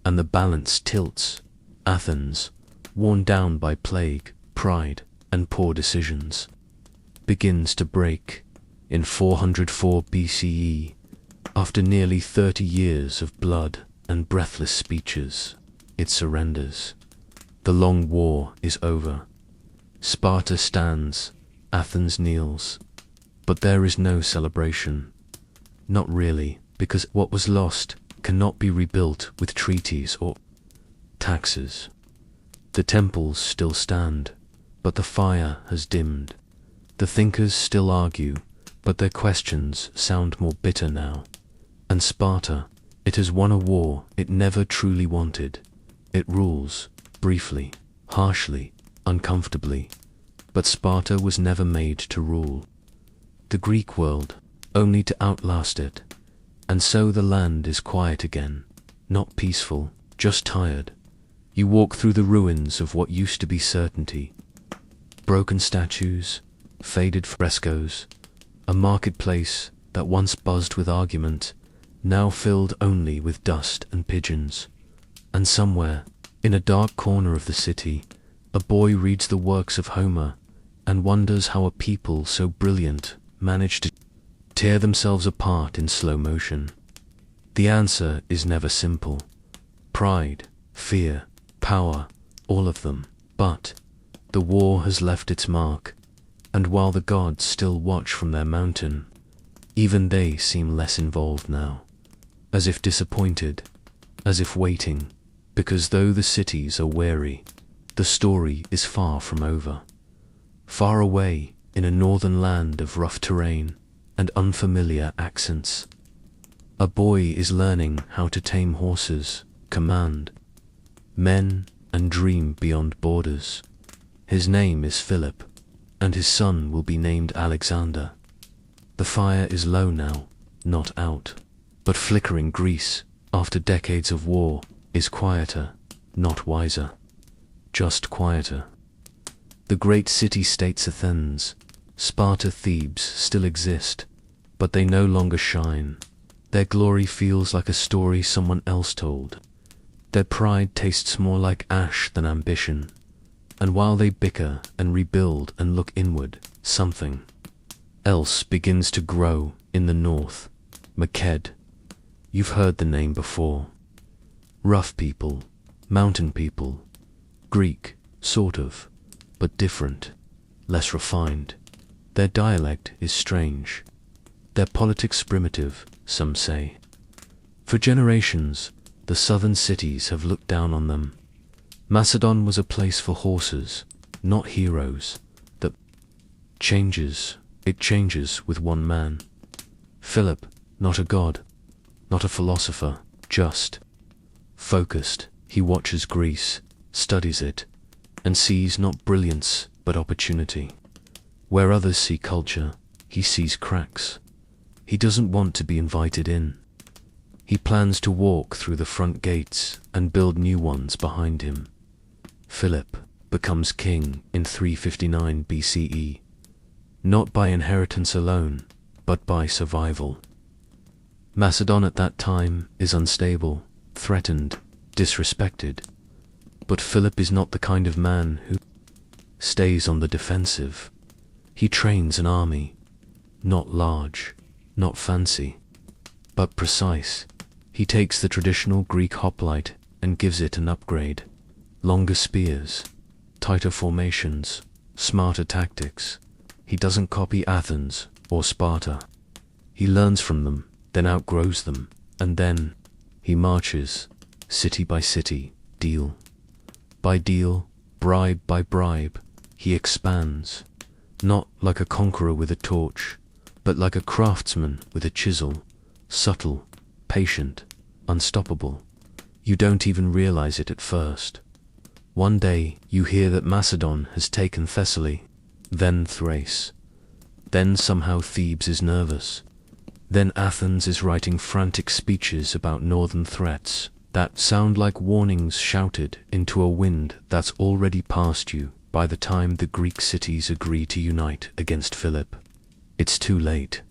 and the balance tilts. Athens, worn down by plague, pride, and poor decisions, begins to break. In 404 BCE, after nearly 30 years of blood and breathless speeches, it surrenders. The long war is over. Sparta stands, Athens kneels. But there is no celebration. Not really, because what was lost cannot be rebuilt with treaties or taxes. The temples still stand, but the fire has dimmed. The thinkers still argue, but their questions sound more bitter now. And Sparta, it has won a war it never truly wanted. It rules, briefly, harshly, uncomfortably. But Sparta was never made to rule the Greek world, only to outlast it. And so the land is quiet again, not peaceful, just tired. You walk through the ruins of what used to be certainty. Broken statues, faded frescoes, a marketplace that once buzzed with argument, now filled only with dust and pigeons. And somewhere, in a dark corner of the city, a boy reads the works of Homer and wonders how a people so brilliant managed to tear themselves apart in slow motion. The answer is never simple. Pride, fear, power, all of them. But the war has left its mark, and while the gods still watch from their mountain, even they seem less involved now, as if disappointed, as if waiting, because though the cities are weary, the story is far from over. Far away, in a northern land of rough terrain and unfamiliar accents, a boy is learning how to tame horses, command men, and dream beyond borders. His name is Philip, and his son will be named Alexander. The fire is low now, not out, but flickering Greece, after decades of war, is quieter, not wiser, just quieter. The great city-states Athens, Sparta, Thebes still exist, but they no longer shine. Their glory feels like a story someone else told. Their pride tastes more like ash than ambition. And while they bicker and rebuild and look inward, something else begins to grow in the north. Maked. You've heard the name before. Rough people, mountain people, Greek, sort of, but different, less refined. Their dialect is strange. Their politics primitive, some say. For generations, the southern cities have looked down on them. Macedon was a place for horses, not heroes. That changes, it changes with one man. Philip, not a god, not a philosopher, just focused. He watches Greece, studies it, and sees not brilliance but opportunity. Where others see culture, he sees cracks. He doesn't want to be invited in. He plans to walk through the front gates and build new ones behind him. Philip becomes king in 359 BCE, not by inheritance alone, but by survival. Macedon at that time is unstable, threatened, disrespected. But Philip is not the kind of man who stays on the defensive. He trains an army, not large, not fancy, but precise. He takes the traditional Greek hoplite and gives it an upgrade. Longer spears, tighter formations, smarter tactics. He doesn't copy Athens or Sparta. He learns from them, then outgrows them, and then he marches, city by city, deal by deal, bribe by bribe. He expands, not like a conqueror with a torch, but like a craftsman with a chisel, subtle, patient, unstoppable. You don't even realize it at first. One day you hear that Macedon has taken Thessaly, then Thrace. Then somehow Thebes is nervous. Then Athens is writing frantic speeches about northern threats, that sound like warnings shouted into a wind that's already past you by the time the Greek cities agree to unite against Philip. It's too late.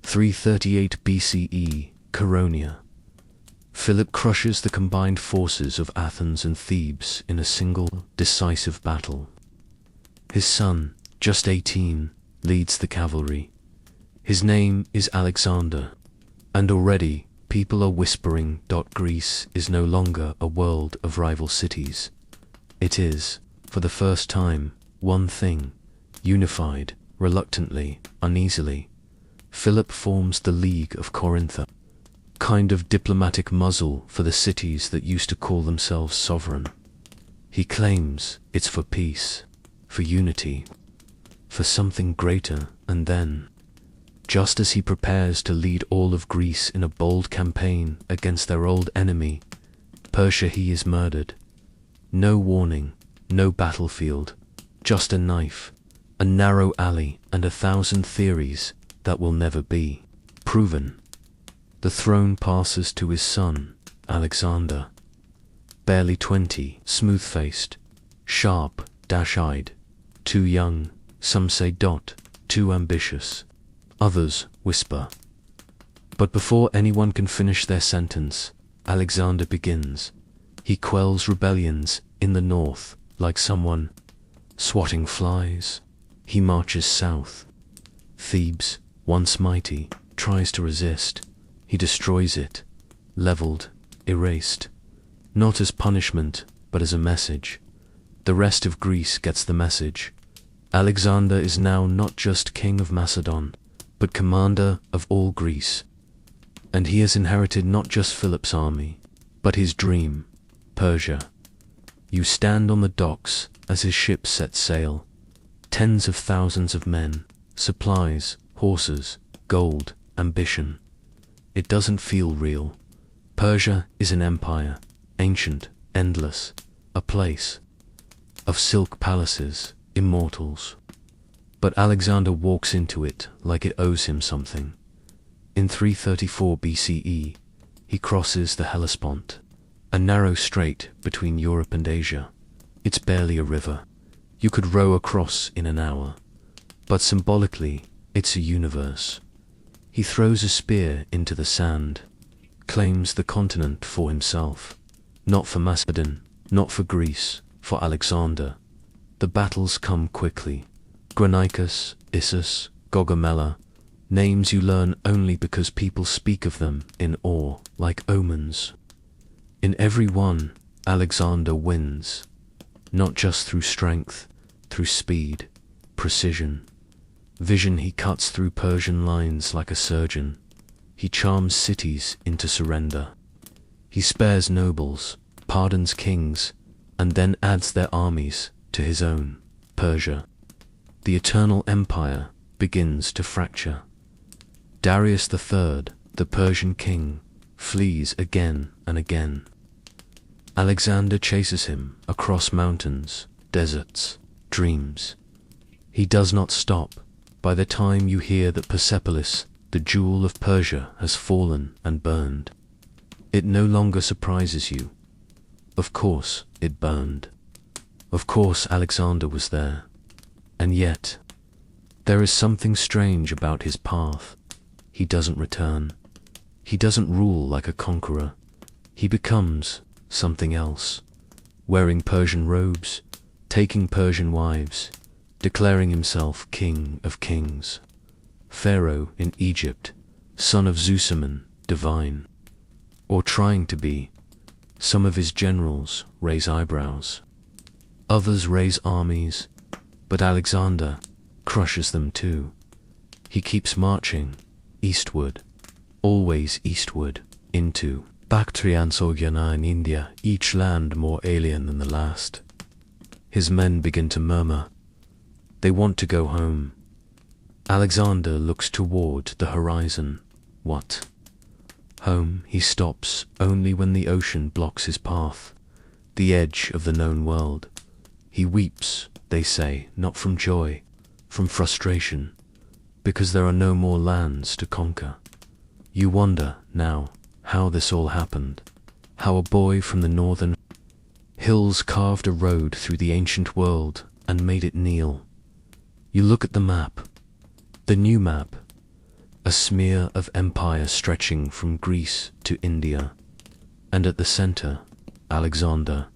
338 BCE, Chaeronea. Philip crushes the combined forces of Athens and Thebes in a single, decisive battle. His son, just 18, leads the cavalry. His name is Alexander, and already people are whispering Greece is no longer a world of rival cities. It is, for the first time, one thing, unified, reluctantly, uneasily. Philip forms the League of Corinth, kind of diplomatic muzzle for the cities that used to call themselves sovereign. He claims it's for peace, for unity, for something greater, and then, just as he prepares to lead all of Greece in a bold campaign against their old enemy, Persia, he is murdered. No warning, no battlefield, just a knife, a narrow alley, and 1,000 theories that will never be proven. The throne passes to his son, Alexander. Barely 20, smooth-faced, sharp, dash-eyed, too young, some say too ambitious. Others whisper. But before anyone can finish their sentence, Alexander begins. He quells rebellions in the north like someone swatting flies. He marches south. Thebes, once mighty, tries to resist. He destroys it, leveled, erased, not as punishment, but as a message. The rest of Greece gets the message. Alexander is now not just king of Macedon, but commander of all Greece. And he has inherited not just Philip's army, but his dream, Persia. You stand on the docks as his ships set sail. Tens of thousands of men, supplies, horses, gold, ambition. It doesn't feel real. Persia is an empire, ancient, endless, a place of silk palaces, immortals. But Alexander walks into it like it owes him something. In 334 BCE, he crosses the Hellespont, a narrow strait between Europe and Asia. It's barely a river. You could row across in an hour. But symbolically, it's a universe. He throws a spear into the sand, claims the continent for himself. Not for Macedon, not for Greece, for Alexander. The battles come quickly. Granicus, Issus, Gaugamela, names you learn only because people speak of them in awe, like omens. In every one, Alexander wins, not just through strength, through speed, precision. Vision. He cuts through Persian lines like a surgeon. He charms cities into surrender. He spares nobles, pardons kings, and then adds their armies to his own, Persia. The eternal empire begins to fracture. Darius III, the Persian king, flees again and again. Alexander chases him across mountains, deserts, dreams. He does not stop. By the time you hear that Persepolis, the jewel of Persia, has fallen and burned, it no longer surprises you. Of course, it burned. Of course, Alexander was there. And yet, there is something strange about his path. He doesn't return. He doesn't rule like a conqueror. He becomes something else, wearing Persian robes, taking Persian wives, declaring himself king of kings, pharaoh in Egypt, son of Zeusaman, divine, or trying to be. Some of his generals raise eyebrows. Others raise armies, but Alexander crushes them too. He keeps marching, eastward, always eastward, into Bactrian Sogyana in India, each land more alien than the last. His men begin to murmur. They want to go home. Alexander looks toward the horizon. What? Home. He stops only when the ocean blocks his path, the edge of the known world. He weeps, they say, not from joy, from frustration, because there are no more lands to conquer. You wonder, now, how this all happened. how a boy from the northern hills carved a road through the ancient world and made it kneel. You look at the map, the new map, a smear of empire stretching from Greece to India, and at the center, Alexander.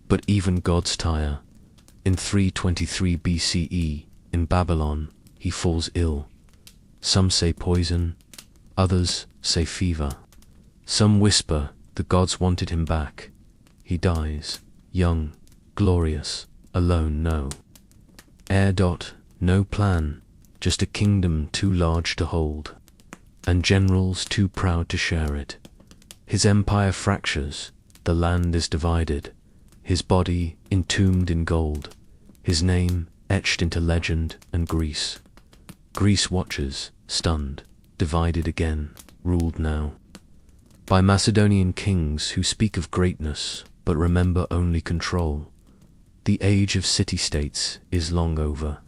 But even gods tire. In 323 BCE, in Babylon, he falls ill. Some say poison, others say fever. Some whisper the gods wanted him back. He dies, young, glorious, alone, no heir. No plan, just a kingdom too large to hold, and generals too proud to share it. His empire fractures, the land is divided, his body entombed in gold, his name etched into legend and Greece. Greece watches, stunned, divided again, ruled now by Macedonian kings who speak of greatness but remember only control. The age of city-states is long over.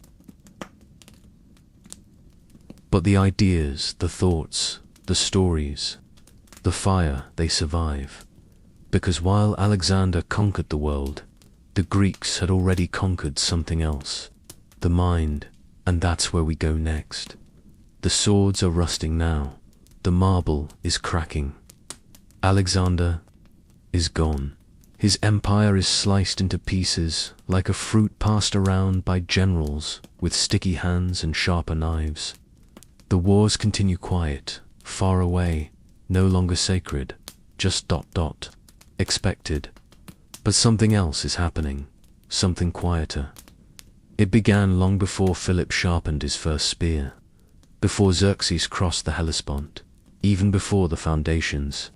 But the ideas, the thoughts, the stories, the fire, they survive. Because while Alexander conquered the world, the Greeks had already conquered something else, the mind, and that's where we go next. The swords are rusting now, the marble is cracking. Alexander is gone. His empire is sliced into pieces like a fruit passed around by generals with sticky hands and sharper knives. The wars continue quiet, far away, no longer sacred, just ... expected. But something else is happening, something quieter. It began long before Philip sharpened his first spear, before Xerxes crossed the Hellespont, even before the foundations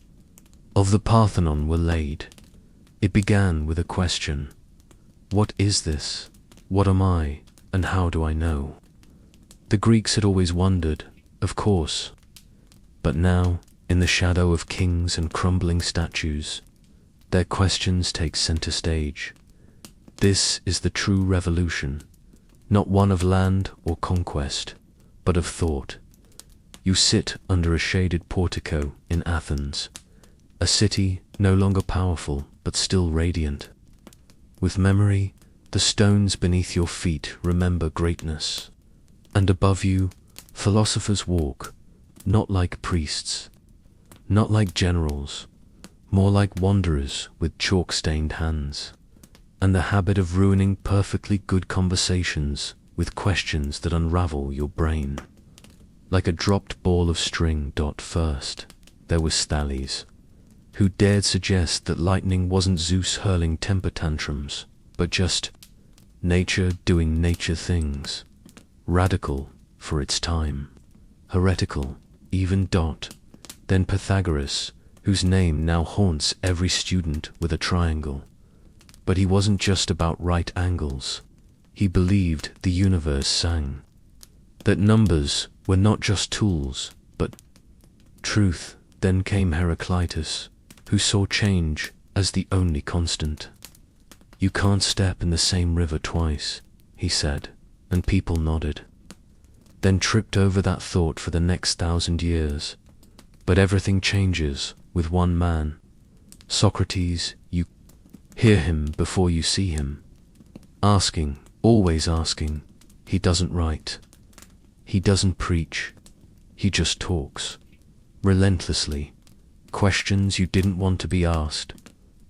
of the Parthenon were laid. It began with a question. What is this? What am I? And how do I know? The Greeks had always wondered, of course. But now, in the shadow of kings and crumbling statues, their questions take center stage. This is the true revolution, not one of land or conquest, but of thought. You sit under a shaded portico in Athens, a city no longer powerful but still radiant. With memory, the stones beneath your feet remember greatness. And above you, philosophers walk, not like priests, not like generals, more like wanderers with chalk-stained hands, and the habit of ruining perfectly good conversations with questions that unravel your brain. Like a dropped ball of string. First, there was Thales, who dared suggest that lightning wasn't Zeus hurling temper tantrums, but just nature doing nature things. Radical for its time, heretical even. Then Pythagoras, whose name now haunts every student with a triangle. But he wasn't just about right angles. He believed the universe sang, that numbers were not just tools, but truth. Then came Heraclitus, who saw change as the only constant. You can't step in the same river twice, he said, and people nodded. Then tripped over that thought for the next 1,000 years. But everything changes with one man. Socrates, you hear him before you see him. Asking, always asking. He doesn't write. He doesn't preach. He just talks. Relentlessly. Questions you didn't want to be asked.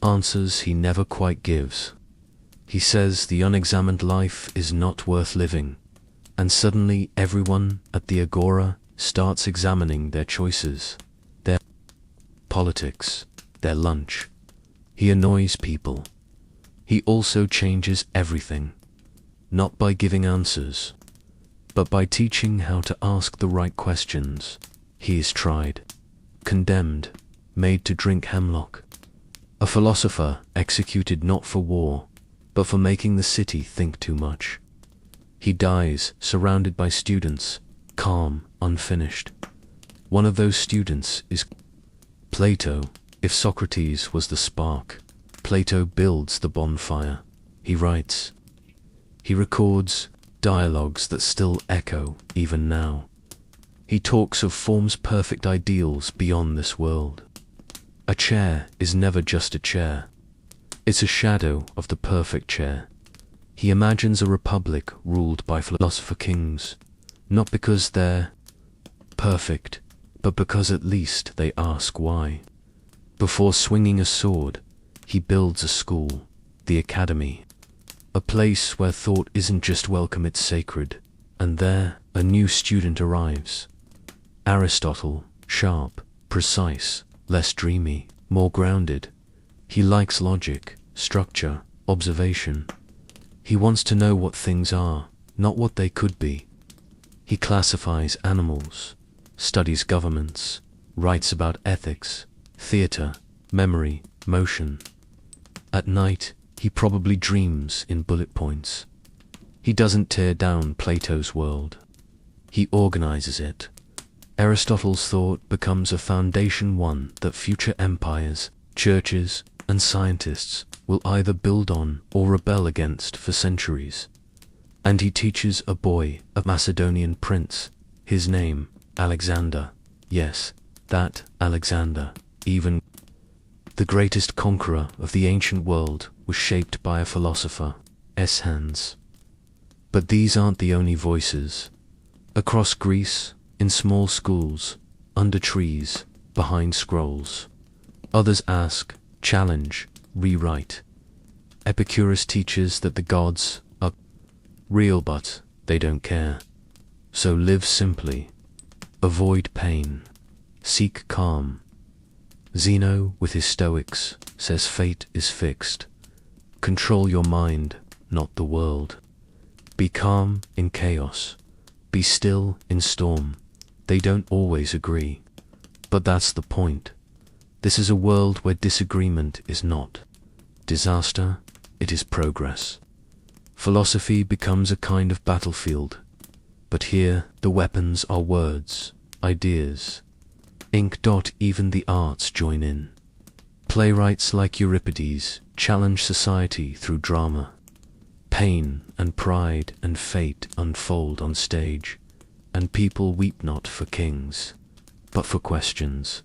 Answers he never quite gives. He says the unexamined life is not worth living. And suddenly everyone at the agora starts examining their choices, their politics, their lunch. He annoys people. He also changes everything, not by giving answers, but by teaching how to ask the right questions. He is tried, condemned, made to drink hemlock. A philosopher executed not for war, but for making the city think too much. He dies surrounded by students, calm, unfinished. One of those students is Plato. If Socrates was the spark, Plato builds the bonfire. He writes. He records dialogues that still echo even now. He talks of forms perfect ideals beyond this world. A chair is never just a chair. It's a shadow of the perfect chair. He imagines a republic ruled by philosopher kings, not because they're perfect, but because at least they ask why. Before swinging a sword, he builds a school, the academy, a place where thought isn't just welcome, it's sacred. And there, a new student arrives. Aristotle, sharp, precise, less dreamy, more grounded. He likes logic, structure, observation. He wants to know what things are, not what they could be. He classifies animals, studies governments, writes about ethics, theater, memory, motion. At night, he probably dreams in bullet points. He doesn't tear down Plato's world. He organizes it. Aristotle's thought becomes a foundation, one that future empires, churches, and scientists will either build on or rebel against for centuries. And he teaches a boy, a Macedonian prince, his name, Alexander. Yes, that Alexander. Even the greatest conqueror of the ancient world was shaped by a philosopher's hands. But these aren't the only voices. Across Greece, in small schools, under trees, behind scrolls, others ask, challenge, rewrite. Epicurus teaches that the gods are real, but they don't care. So live simply, avoid pain, seek calm. Zeno, with his Stoics, says fate is fixed. Control your mind, not the world. Be calm in chaos. Be still in storm. They don't always agree. But that's the point. This is a world where disagreement is not disaster, it is progress. Philosophy becomes a kind of battlefield. But here, the weapons are words, ideas, ink. Even the arts join in. Playwrights like Euripides challenge society through drama. Pain and pride and fate unfold on stage, and people weep not for kings, but for questions.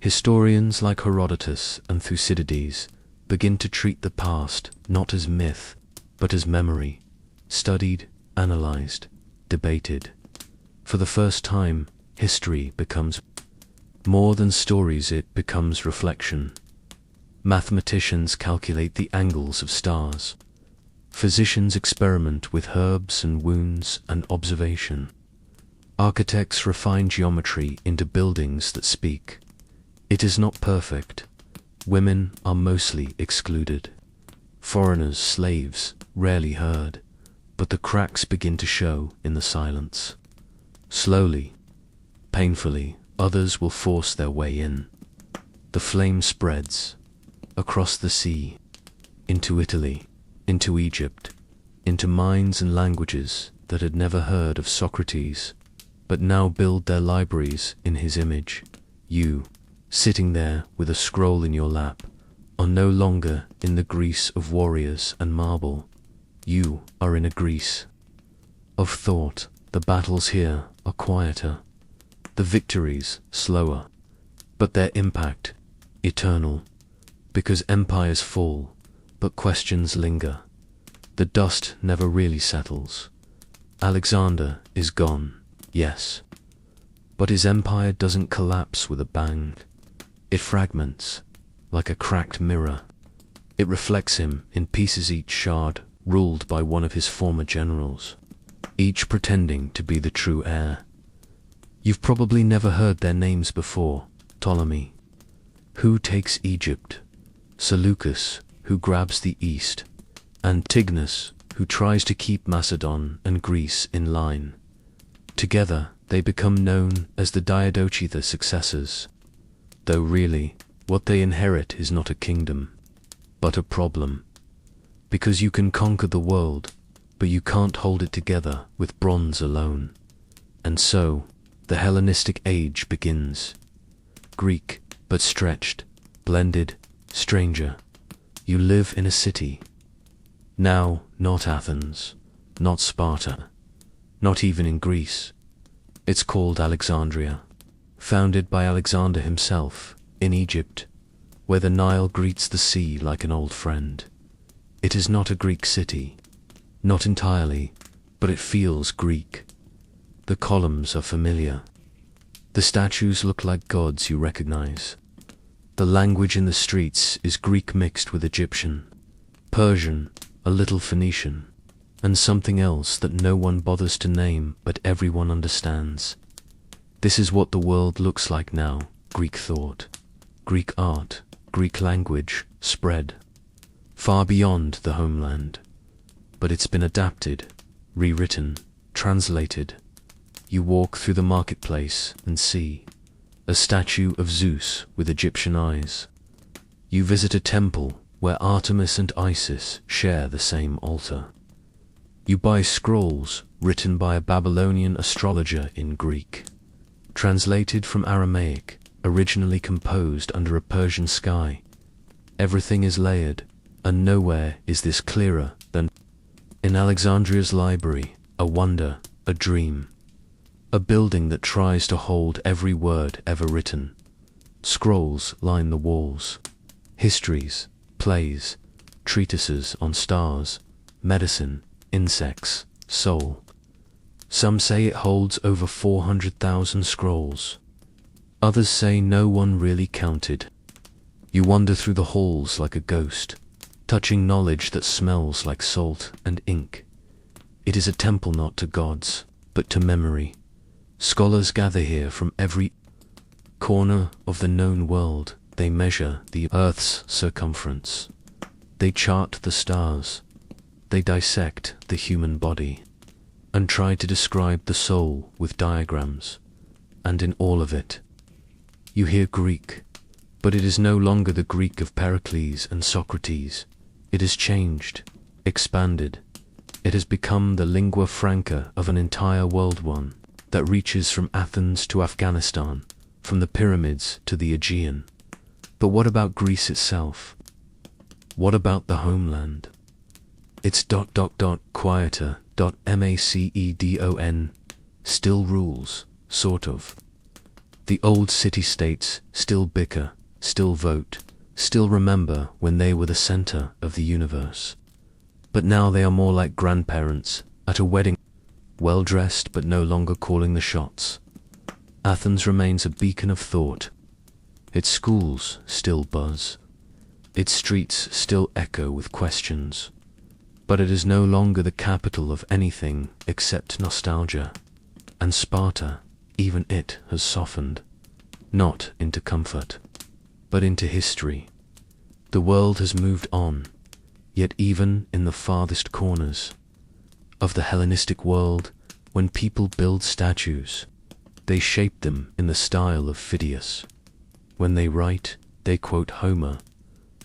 Historians like Herodotus and Thucydides begin to treat the past not as myth, but as memory, studied, analyzed, debated. For the first time, history becomes more than stories, it becomes reflection. Mathematicians calculate the angles of stars. Physicians experiment with herbs and wounds and observation. Architects refine geometry into buildings that speak. It is not perfect. Women are mostly excluded. Foreigners, slaves, rarely heard, but the cracks begin to show in the silence. Slowly, painfully, others will force their way in. The flame spreads across the sea, into Italy, into Egypt, into minds and languages that had never heard of Socrates, but now build their libraries in his image. You, sitting there with a scroll in your lap, are no longer in the Greece of warriors and marble. You are in a Greece of thought. The battles here are quieter, the victories slower, but their impact eternal, because empires fall, but questions linger. The dust never really settles. Alexander is gone, yes, but his empire doesn't collapse with a bang. It fragments, like a cracked mirror. It reflects him in pieces, each shard ruled by one of his former generals, each pretending to be the true heir. You've probably never heard their names before. Ptolemy, who takes Egypt; Seleucus, who grabs the east; Antigonus, who tries to keep Macedon and Greece in line. Together, they become known as the Diadochi, the successors, though really, what they inherit is not a kingdom, but a problem. Because you can conquer the world, but you can't hold it together with bronze alone. And so, the Hellenistic age begins. Greek, but stretched, blended, stranger. You live in a city. Now, not Athens, not Sparta, not even in Greece. It's called Alexandria, founded by Alexander himself In Egypt, where the Nile greets the sea like an old friend. It is not a Greek city, not entirely, but it feels Greek. The columns are familiar. The statues look like gods you recognize. The language in the streets is Greek mixed with Egyptian, Persian, a little Phoenician, and something else that no one bothers to name but everyone understands. This is what the world looks like now: Greek thought, Greek art, Greek language spread far beyond the homeland. But it's been adapted, rewritten, translated. You walk through the marketplace and see a statue of Zeus with Egyptian eyes. You visit a temple where Artemis and Isis share the same altar. You buy scrolls written by a Babylonian astrologer in Greek, translated from Aramaic, originally composed under a Persian sky. Everything is layered, and nowhere is this clearer than in Alexandria's library, a wonder, a dream. A building that tries to hold every word ever written. Scrolls line the walls. Histories, plays, treatises on stars, medicine, insects, soul. Some say it holds over 400,000 scrolls. Others say no one really counted. You wander through the halls like a ghost, touching knowledge that smells like salt and ink. It is a temple not to gods, but to memory. Scholars gather here from every corner of the known world. They measure the Earth's circumference. They chart the stars. They dissect the human body and try to describe the soul with diagrams. And in all of it, you hear Greek, but it is no longer the Greek of Pericles and Socrates. It has changed, expanded. It has become the lingua franca of an entire world, one that reaches from Athens to Afghanistan, from the pyramids to the Aegean. But what about Greece itself? What about the homeland? It's quieter, macedon, still rules, sort of. The old city-states still bicker, still vote, still remember when they were the center of the universe. But now they are more like grandparents at a wedding, well-dressed but no longer calling the shots. Athens remains a beacon of thought. Its schools still buzz. Its streets still echo with questions. But it is no longer the capital of anything except nostalgia. And Sparta, even it has softened. Not into comfort, but into history. The world has moved on, yet even in the farthest corners of the Hellenistic world, when people build statues, they shape them in the style of Phidias. When they write, they quote Homer.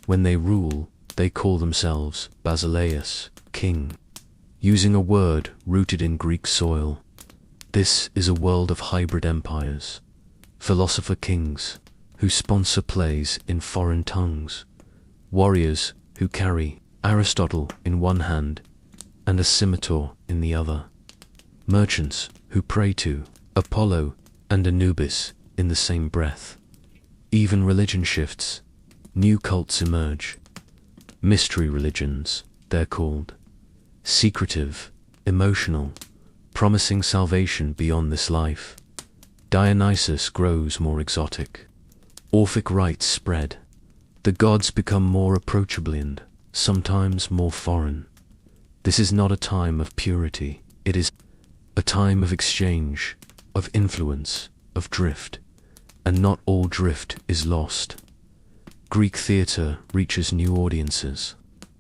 When they rule, they call themselves Basileus, king, using a word rooted in Greek soil. This is a world of hybrid empires, philosopher kings who sponsor plays in foreign tongues, warriors who carry Aristotle in one hand and a scimitar in the other, merchants who pray to Apollo and Anubis in the same breath. Even religion shifts, new cults emerge, mystery religions, they're called, secretive, emotional, promising salvation beyond this life. Dionysus grows more exotic. Orphic rites spread. The gods become more approachable and sometimes more foreign. This is not a time of purity. It is a time of exchange, of influence, of drift. And not all drift is lost. Greek theatre reaches new audiences.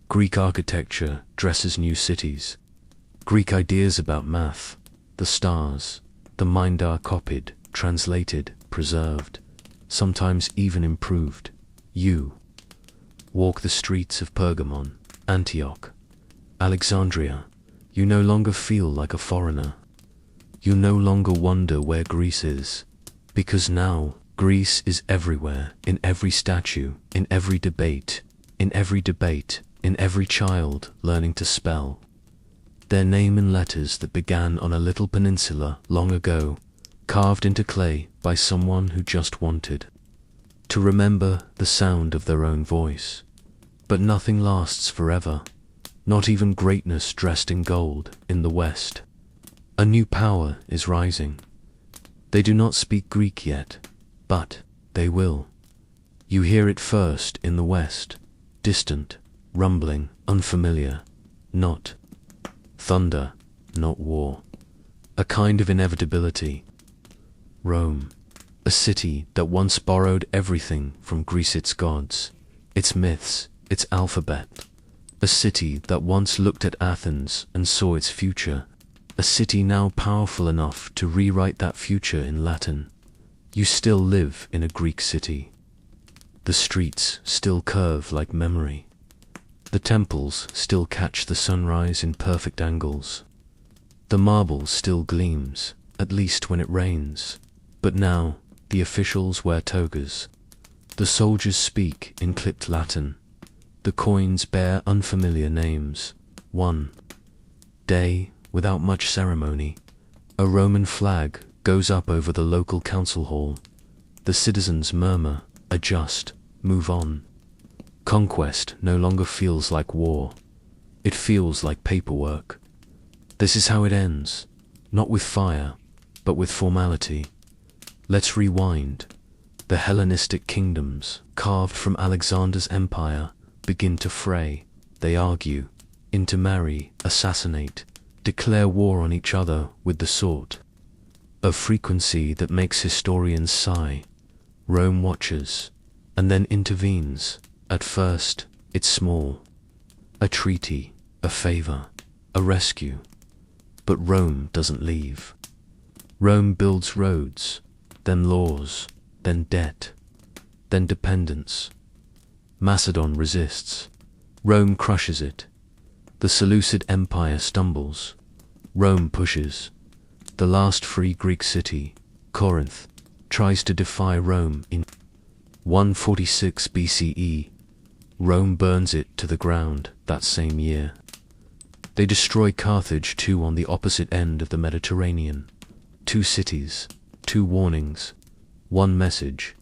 Greek architecture dresses new cities. Greek ideas about math, the stars, the mind are copied, translated, preserved, sometimes even improved. You walk the streets of Pergamon, Antioch, Alexandria. You no longer feel like a foreigner. You no longer wonder where Greece is, because now Greece is everywhere, in every statue, in every debate, in every child learning to spell their name in letters that began on a little peninsula long ago, carved into clay by someone who just wanted to remember the sound of their own voice. But nothing lasts forever, not even greatness dressed in gold in the West. A new power is rising. They do not speak Greek yet, but they will. You hear it first in the West, distant, rumbling, unfamiliar, not thunder, not war, a kind of inevitability. Rome, a city that once borrowed everything from Greece, its gods, its myths, its alphabet. A city that once looked at Athens and saw its future. A city now powerful enough to rewrite that future in Latin. You still live in a Greek city. The streets still curve like memory. The temples still catch the sunrise in perfect angles. The marble still gleams, at least when it rains. But now, the officials wear togas. The soldiers speak in clipped Latin. The coins bear unfamiliar names. One day, without much ceremony, a Roman flag goes up over the local council hall. The citizens murmur, adjust, move on. Conquest no longer feels like war. It feels like paperwork. This is how it ends, not with fire, but with formality. Let's rewind. The Hellenistic kingdoms, carved from Alexander's empire, begin to fray. They argue, intermarry, assassinate, declare war on each other with the sword. A frequency that makes historians sigh. Rome watches, and then intervenes. At first, it's small. A treaty, a favor, a rescue. But Rome doesn't leave. Rome builds roads, then laws, then debt, then dependence. Macedon resists. Rome crushes it. The Seleucid Empire stumbles. Rome pushes. The last free Greek city, Corinth, tries to defy Rome in 146 BCE. Rome burns it to the ground that same year. They destroy Carthage too on the opposite end of the Mediterranean. 2 cities, 2 warnings, 1 message.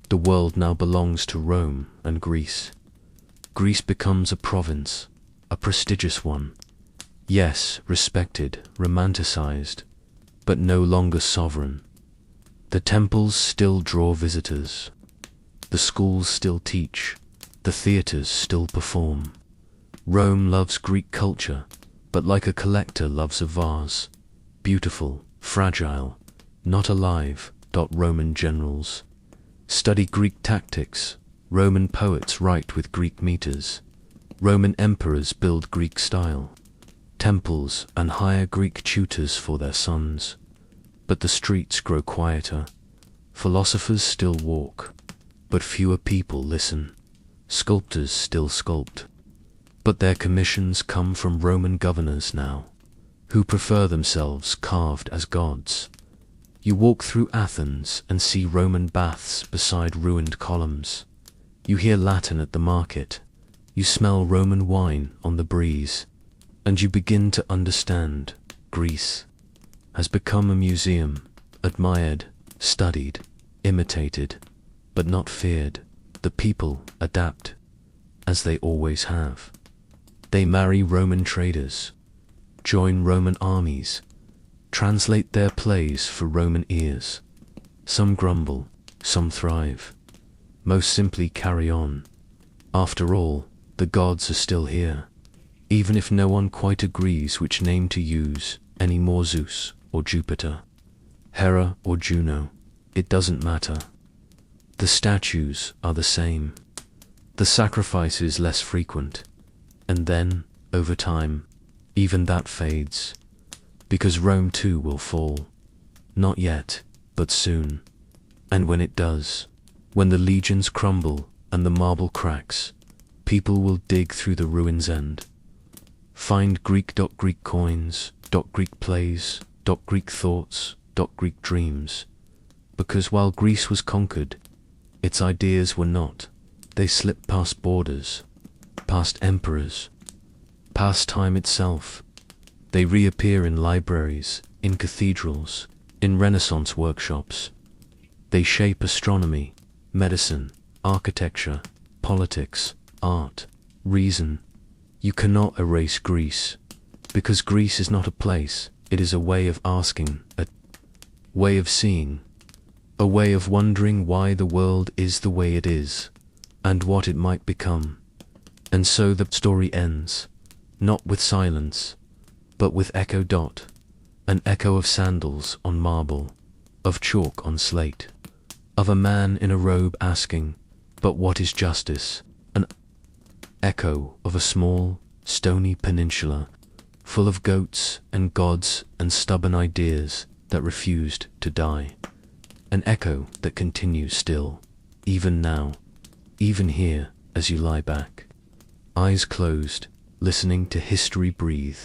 The world now belongs to Rome and Greece. Greece becomes a province, a prestigious one. Yes, respected, romanticized, but no longer sovereign. The temples still draw visitors. The schools still teach. The theaters still perform. Rome loves Greek culture, but like a collector loves a vase. Beautiful, fragile, not alive. Roman generals study Greek tactics. Roman poets write with Greek meters. Roman emperors build Greek style. Temples and hire Greek tutors for their sons. But the streets grow quieter. Philosophers still walk, but fewer people listen. Sculptors still sculpt, but their commissions come from Roman governors now, who prefer themselves carved as gods. You walk through Athens and see Roman baths beside ruined columns. You hear Latin at the market. You smell Roman wine on the breeze. And you begin to understand. Greece has become a museum, admired, studied, imitated, but not feared. The people adapt, as they always have. They marry Roman traders, join Roman armies, translate their plays for Roman ears. Some grumble, some thrive. Most simply carry on. After all, the gods are still here, even if no one quite agrees which name to use anymore. Zeus or Jupiter, Hera or Juno, it doesn't matter. The statues are the same, the sacrifices less frequent, and then, over time, even that fades, because Rome too will fall. Not yet, but soon. And when it does, when the legions crumble and the marble cracks, people will dig through the ruins and find Greek coins, Greek plays, Greek thoughts, Greek dreams. Because while Greece was conquered, its ideas were not. They slipped past borders, past emperors, past time itself. They reappear in libraries, in cathedrals, in Renaissance workshops. They shape astronomy, medicine, architecture, politics, art, reason. You cannot erase Greece, because Greece is not a place, it is a way of asking, a way of seeing, a way of wondering why the world is the way it is, and what it might become. And so the story ends, not with silence, but with echo. An echo of sandals on marble, of chalk on slate, of a man in a robe asking, but what is justice? An echo of a small, stony peninsula, full of goats and gods and stubborn ideas that refused to die. An echo that continues still, even now, even here as you lie back, eyes closed, listening to history breathe.